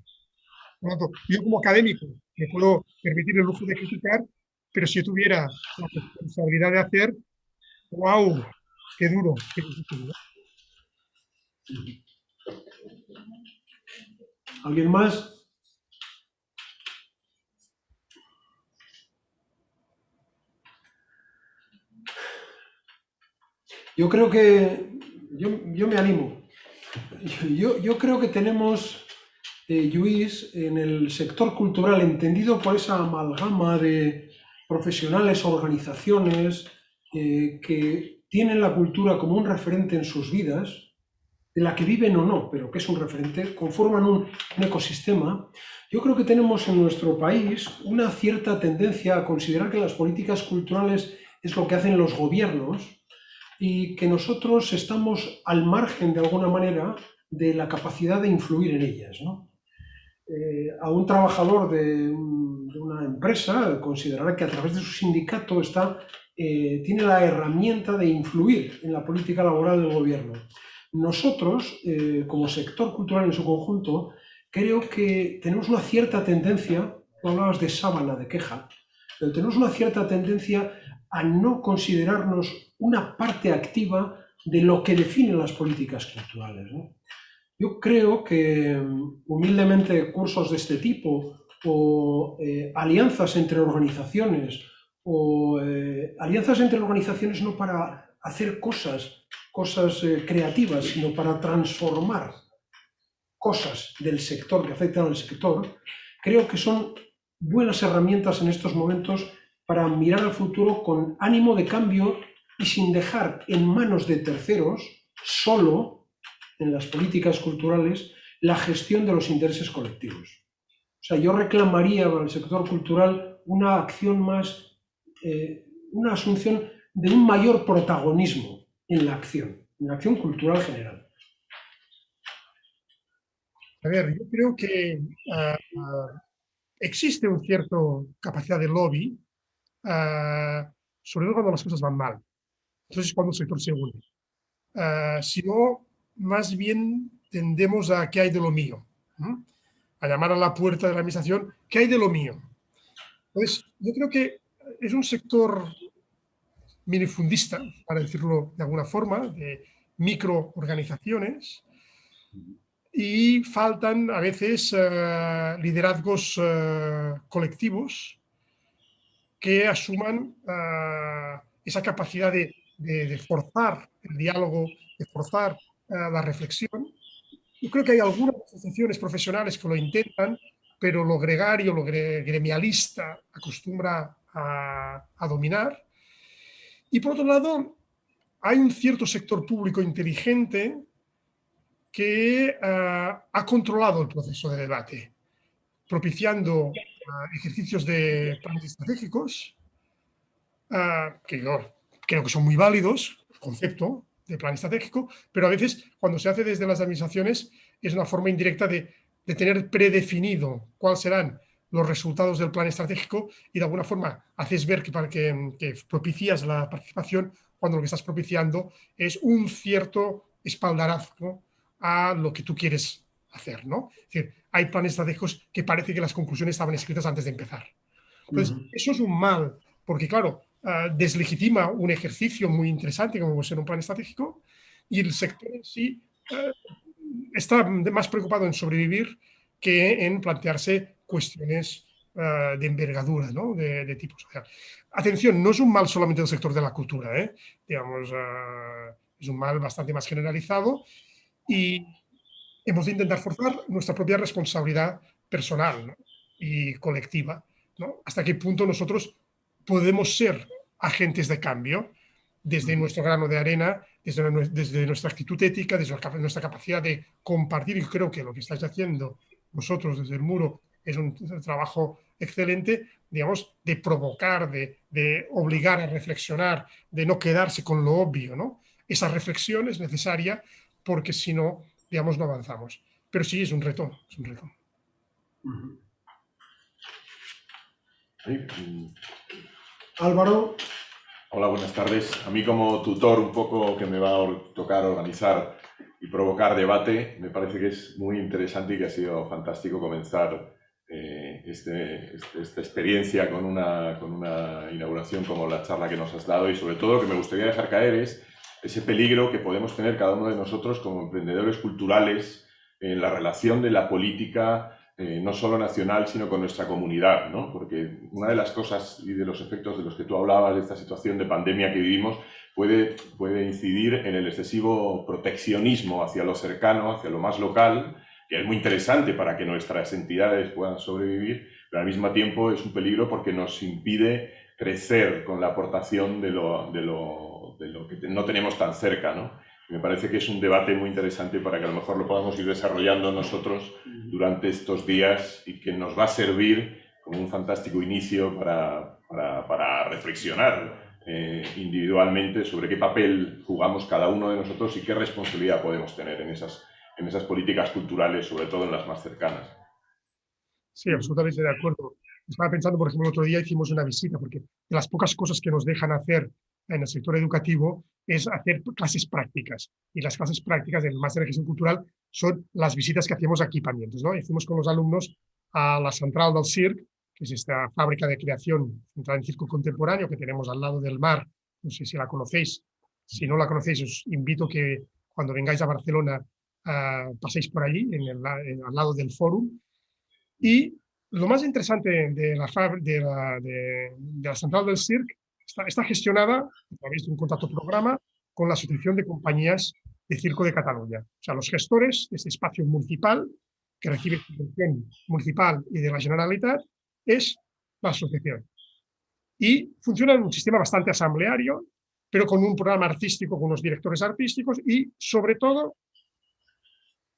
Por lo tanto, yo como académico me puedo permitir el lujo de criticar, pero si yo tuviera la responsabilidad de hacer, ¡wow! ¡Qué duro! ¡Qué difícil! ¿No? ¿Alguien más? Yo creo que yo me animo. Yo creo que tenemos, Lluís, en el sector cultural, entendido por esa amalgama de profesionales, organizaciones que tienen la cultura como un referente en sus vidas, de la que viven o no, pero que es un referente, conforman un ecosistema. Yo creo que tenemos en nuestro país una cierta tendencia a considerar que las políticas culturales es lo que hacen los gobiernos y que nosotros estamos al margen, de alguna manera, de la capacidad de influir en ellas, ¿no? a un trabajador de una empresa considerará que a través de su sindicato tiene la herramienta de influir en la política laboral del gobierno. Nosotros, como sector cultural en su conjunto, creo que tenemos una cierta tendencia, tú hablabas de sábana, de queja, pero tenemos una cierta tendencia a no considerarnos una parte activa de lo que definen las políticas culturales, ¿no? Yo creo que humildemente cursos de este tipo o alianzas entre organizaciones alianzas entre organizaciones no para hacer cosas creativas, sino para transformar cosas del sector que afectan al sector, creo que son buenas herramientas en estos momentos para mirar al futuro con ánimo de cambio y sin dejar en manos de terceros solo en las políticas culturales la gestión de los intereses colectivos. O sea, yo reclamaría para el sector cultural una acción más, una asunción de un mayor protagonismo en la acción cultural general. A ver, yo creo que existe una cierta capacidad de lobby, sobre todo cuando las cosas van mal. Entonces es cuando el sector se une. Si no, más bien tendemos a qué hay de lo mío, ¿no? A llamar a la puerta de la administración, ¿qué hay de lo mío? Entonces, yo creo que es un sector minifundista, para decirlo de alguna forma, de microorganizaciones, y faltan a veces liderazgos colectivos que asuman esa capacidad de forzar el diálogo, de forzar la reflexión. Yo creo que hay algunas asociaciones profesionales que lo intentan, pero lo gregario, lo gremialista acostumbra a dominar. Y por otro lado, hay un cierto sector público inteligente que ha controlado el proceso de debate, propiciando ejercicios de planes estratégicos, que yo creo que son muy válidos, el concepto de plan estratégico, pero a veces cuando se hace desde las administraciones es una forma indirecta de tener predefinido cuáles serán los resultados del plan estratégico y de alguna forma haces ver que propicias la participación cuando lo que estás propiciando es un cierto espaldarazo a lo que tú quieres hacer, ¿no? Es decir, hay planes estratégicos que parece que las conclusiones estaban escritas antes de empezar. Entonces, eso es un mal, porque claro, deslegitima un ejercicio muy interesante como puede ser un plan estratégico y el sector en sí está más preocupado en sobrevivir que en plantearse cuestiones de envergadura, ¿no? de tipo social. Atención, no es un mal solamente del sector de la cultura, digamos, es un mal bastante más generalizado y hemos de intentar forzar nuestra propia responsabilidad personal, ¿no? Y colectiva, ¿no? Hasta qué punto nosotros podemos ser agentes de cambio desde nuestro grano de arena, desde nuestra actitud ética, desde nuestra capacidad de compartir, y creo que lo que estáis haciendo vosotros desde el Muro es un trabajo excelente, digamos, de provocar, de obligar a reflexionar, de no quedarse con lo obvio, ¿no? Esa reflexión es necesaria porque si no, digamos, no avanzamos. Pero sí, es un reto, es un reto. Álvaro. Hola, buenas tardes. A mí como tutor un poco que me va a tocar organizar y provocar debate, me parece que es muy interesante y que ha sido fantástico comenzar esta experiencia con una inauguración como la charla que nos has dado, y sobre todo lo que me gustaría dejar caer es ese peligro que podemos tener cada uno de nosotros como emprendedores culturales en la relación de la política no solo nacional, sino con nuestra comunidad, ¿no? Porque una de las cosas y de los efectos de los que tú hablabas, de esta situación de pandemia que vivimos, puede incidir en el excesivo proteccionismo hacia lo cercano, hacia lo más local, que es muy interesante para que nuestras entidades puedan sobrevivir, pero al mismo tiempo es un peligro porque nos impide crecer con la aportación de lo que no tenemos tan cerca, ¿no? Me parece que es un debate muy interesante para que a lo mejor lo podamos ir desarrollando nosotros durante estos días y que nos va a servir como un fantástico inicio para reflexionar individualmente sobre qué papel jugamos cada uno de nosotros y qué responsabilidad podemos tener en esas políticas culturales, sobre todo en las más cercanas. Sí, absolutamente de acuerdo. Estaba pensando, por ejemplo, el otro día hicimos una visita, porque de las pocas cosas que nos dejan hacer en el sector educativo es hacer clases prácticas. Y las clases prácticas del máster de gestión cultural son las visitas que hacemos a equipamientos, ¿no? Hicimos con los alumnos a la central del CIRC, que es esta fábrica de creación centrada en circo contemporáneo que tenemos al lado del mar. No sé si la conocéis. Si no la conocéis, os invito que cuando vengáis a Barcelona paséis por allí, al lado del Fórum. Y lo más interesante de la central del CIRC está gestionada a través de un contrato programa con la Asociación de Compañías de Circo de Cataluña. O sea, los gestores de este espacio municipal, que recibe subvención municipal y de la Generalitat, es la asociación. Y funciona en un sistema bastante asambleario, pero con un programa artístico, con unos directores artísticos y, sobre todo,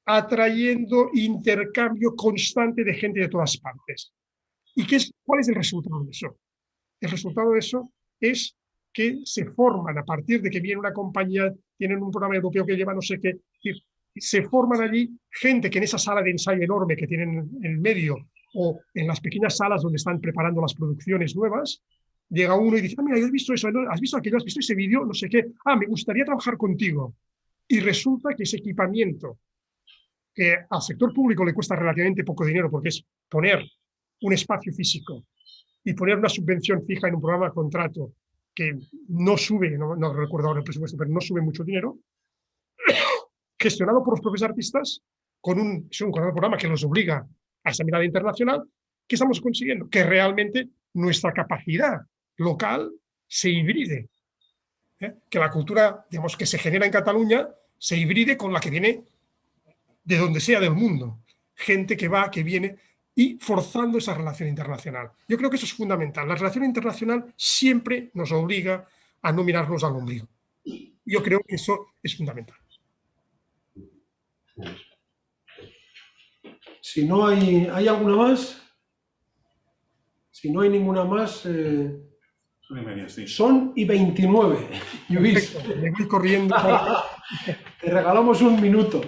atrayendo intercambio constante de gente de todas partes. ¿Y cuál es el resultado de eso? El resultado de eso es que se forman, a partir de que viene una compañía, tienen un programa europeo que lleva no sé qué, se forman allí gente que en esa sala de ensayo enorme que tienen en el medio o en las pequeñas salas donde están preparando las producciones nuevas, llega uno y dice, mira, ¿has visto eso? ¿Has visto aquello? ¿Has visto ese vídeo? No sé qué. Me gustaría trabajar contigo. Y resulta que ese equipamiento, que al sector público le cuesta relativamente poco dinero porque es poner un espacio físico y poner una subvención fija en un programa de contrato que no sube, no recuerdo ahora el presupuesto, pero no sube mucho dinero, gestionado por los propios artistas con un programa que los obliga a esa mirada internacional. ¿Qué estamos consiguiendo? Que realmente nuestra capacidad local se hibride. Que la cultura, digamos, que se genera en Cataluña se hibride con la que viene de donde sea del mundo. Gente que va, que viene, y forzando esa relación internacional. Yo creo que eso es fundamental. La relación internacional siempre nos obliga a no mirarnos al ombligo. Yo creo que eso es fundamental. Si no hay alguna más, si no hay ninguna más, son y 29. Luis, me voy corriendo. Te regalamos un minuto.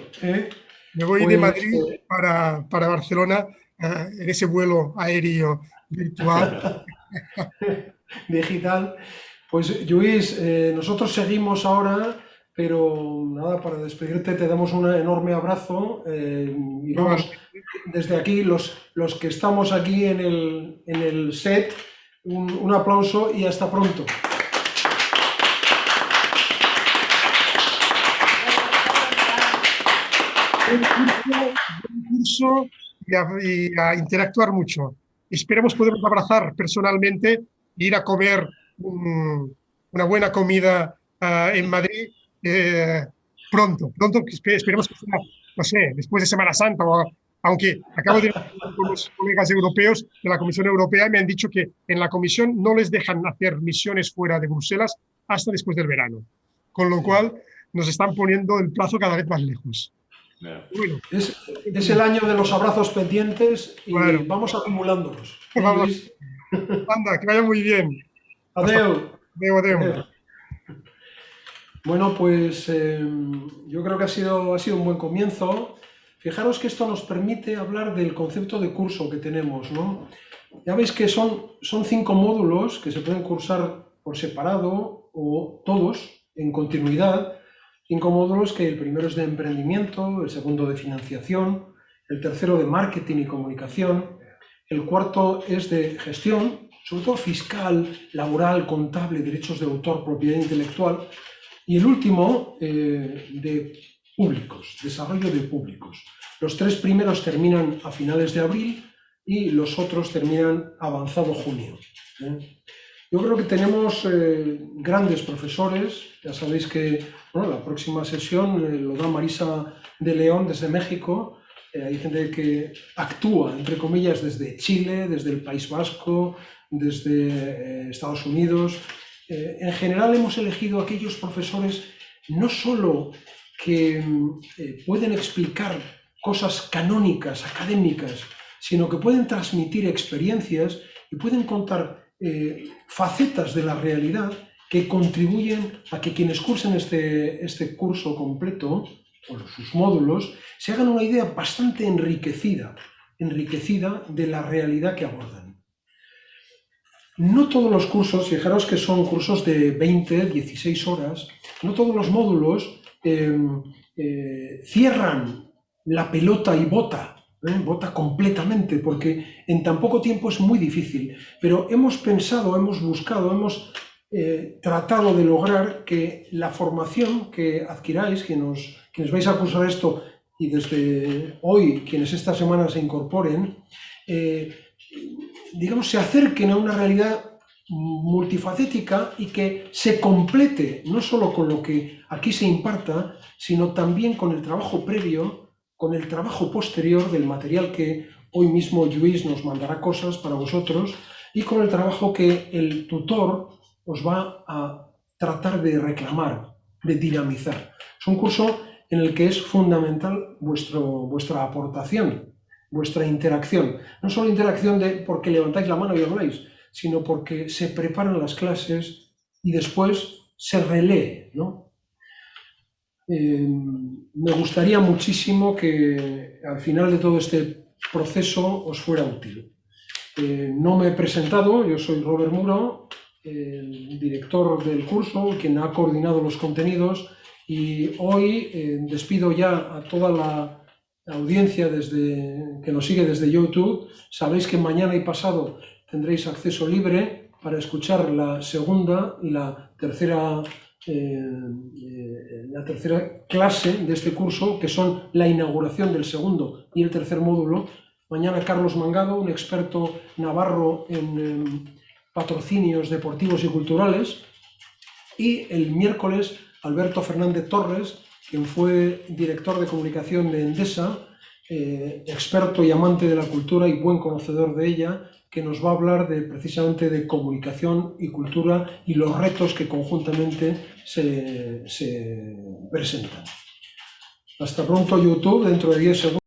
Me voy de Madrid para Barcelona en ese vuelo aéreo virtual. Digital. Pues Luis, nosotros seguimos ahora, pero nada, para despedirte te damos un enorme abrazo y vamos, desde aquí, los que estamos aquí en el set, un aplauso y hasta pronto. Un curso y a interactuar mucho. Esperemos poder abrazar personalmente e ir a comer una buena comida en Madrid pronto. Esperemos que sea, no sé, después de Semana Santa, aunque acabo de ir con los colegas europeos de la Comisión Europea y me han dicho que en la Comisión no les dejan hacer misiones fuera de Bruselas hasta después del verano. Con lo cual nos están poniendo el plazo cada vez más lejos. Bueno, es el año de los abrazos pendientes y vamos acumulándolos. Vamos. Anda, que vaya muy bien. Adeu. Adeu. Bueno, pues yo creo que ha sido un buen comienzo. Fijaros que esto nos permite hablar del concepto de curso que tenemos, ¿no? Ya veis que son 5 módulos que se pueden cursar por separado o todos en continuidad. 5 módulos que el primero es de emprendimiento, el segundo de financiación, el tercero de marketing y comunicación, el cuarto es de gestión, sobre todo fiscal, laboral, contable, derechos de autor, propiedad intelectual, y el último de públicos, desarrollo de públicos. Los 3 primeros terminan a finales de abril y los otros terminan avanzado junio. Yo creo que tenemos grandes profesores. Ya sabéis que la próxima sesión lo da Marisa de León desde México. Hay gente que actúa, entre comillas, desde Chile, desde el País Vasco, desde Estados Unidos. En general hemos elegido aquellos profesores no solo que pueden explicar cosas canónicas, académicas, sino que pueden transmitir experiencias y pueden contar facetas de la realidad que contribuyen a que quienes cursen este curso completo, o sus módulos, se hagan una idea bastante enriquecida enriquecida de la realidad que abordan. No todos los cursos, fijaros que son cursos de 20, 16 horas, no todos los módulos cierran la pelota y bota completamente, porque en tan poco tiempo es muy difícil. Pero hemos pensado, hemos buscado, hemos tratado de lograr que la formación que adquiráis, quienes vais a cursar esto y desde hoy, quienes esta semana se incorporen, digamos, se acerquen a una realidad multifacética y que se complete no solo con lo que aquí se imparta, sino también con el trabajo previo, con el trabajo posterior del material que hoy mismo Lluís nos mandará cosas para vosotros y con el trabajo que el tutor os va a tratar de reclamar, de dinamizar. Es un curso en el que es fundamental vuestra aportación, vuestra interacción. No solo interacción porque levantáis la mano y habláis, sino porque se preparan las clases y después se relee, ¿no? Me gustaría muchísimo que al final de todo este proceso os fuera útil. No me he presentado, yo soy Robert Muro, el director del curso, quien ha coordinado los contenidos, y hoy despido ya a toda la audiencia que nos sigue desde YouTube. Sabéis que mañana y pasado tendréis acceso libre para escuchar la segunda y la tercera clase de este curso, que son la inauguración del segundo y el tercer módulo. Mañana Carlos Mangado, un experto navarro en patrocinios deportivos y culturales, y el miércoles Alberto Fernández Torres, quien fue director de comunicación de Endesa, experto y amante de la cultura y buen conocedor de ella, que nos va a hablar precisamente de comunicación y cultura y los retos que conjuntamente se presentan. Hasta pronto, YouTube, dentro de 10 segundos.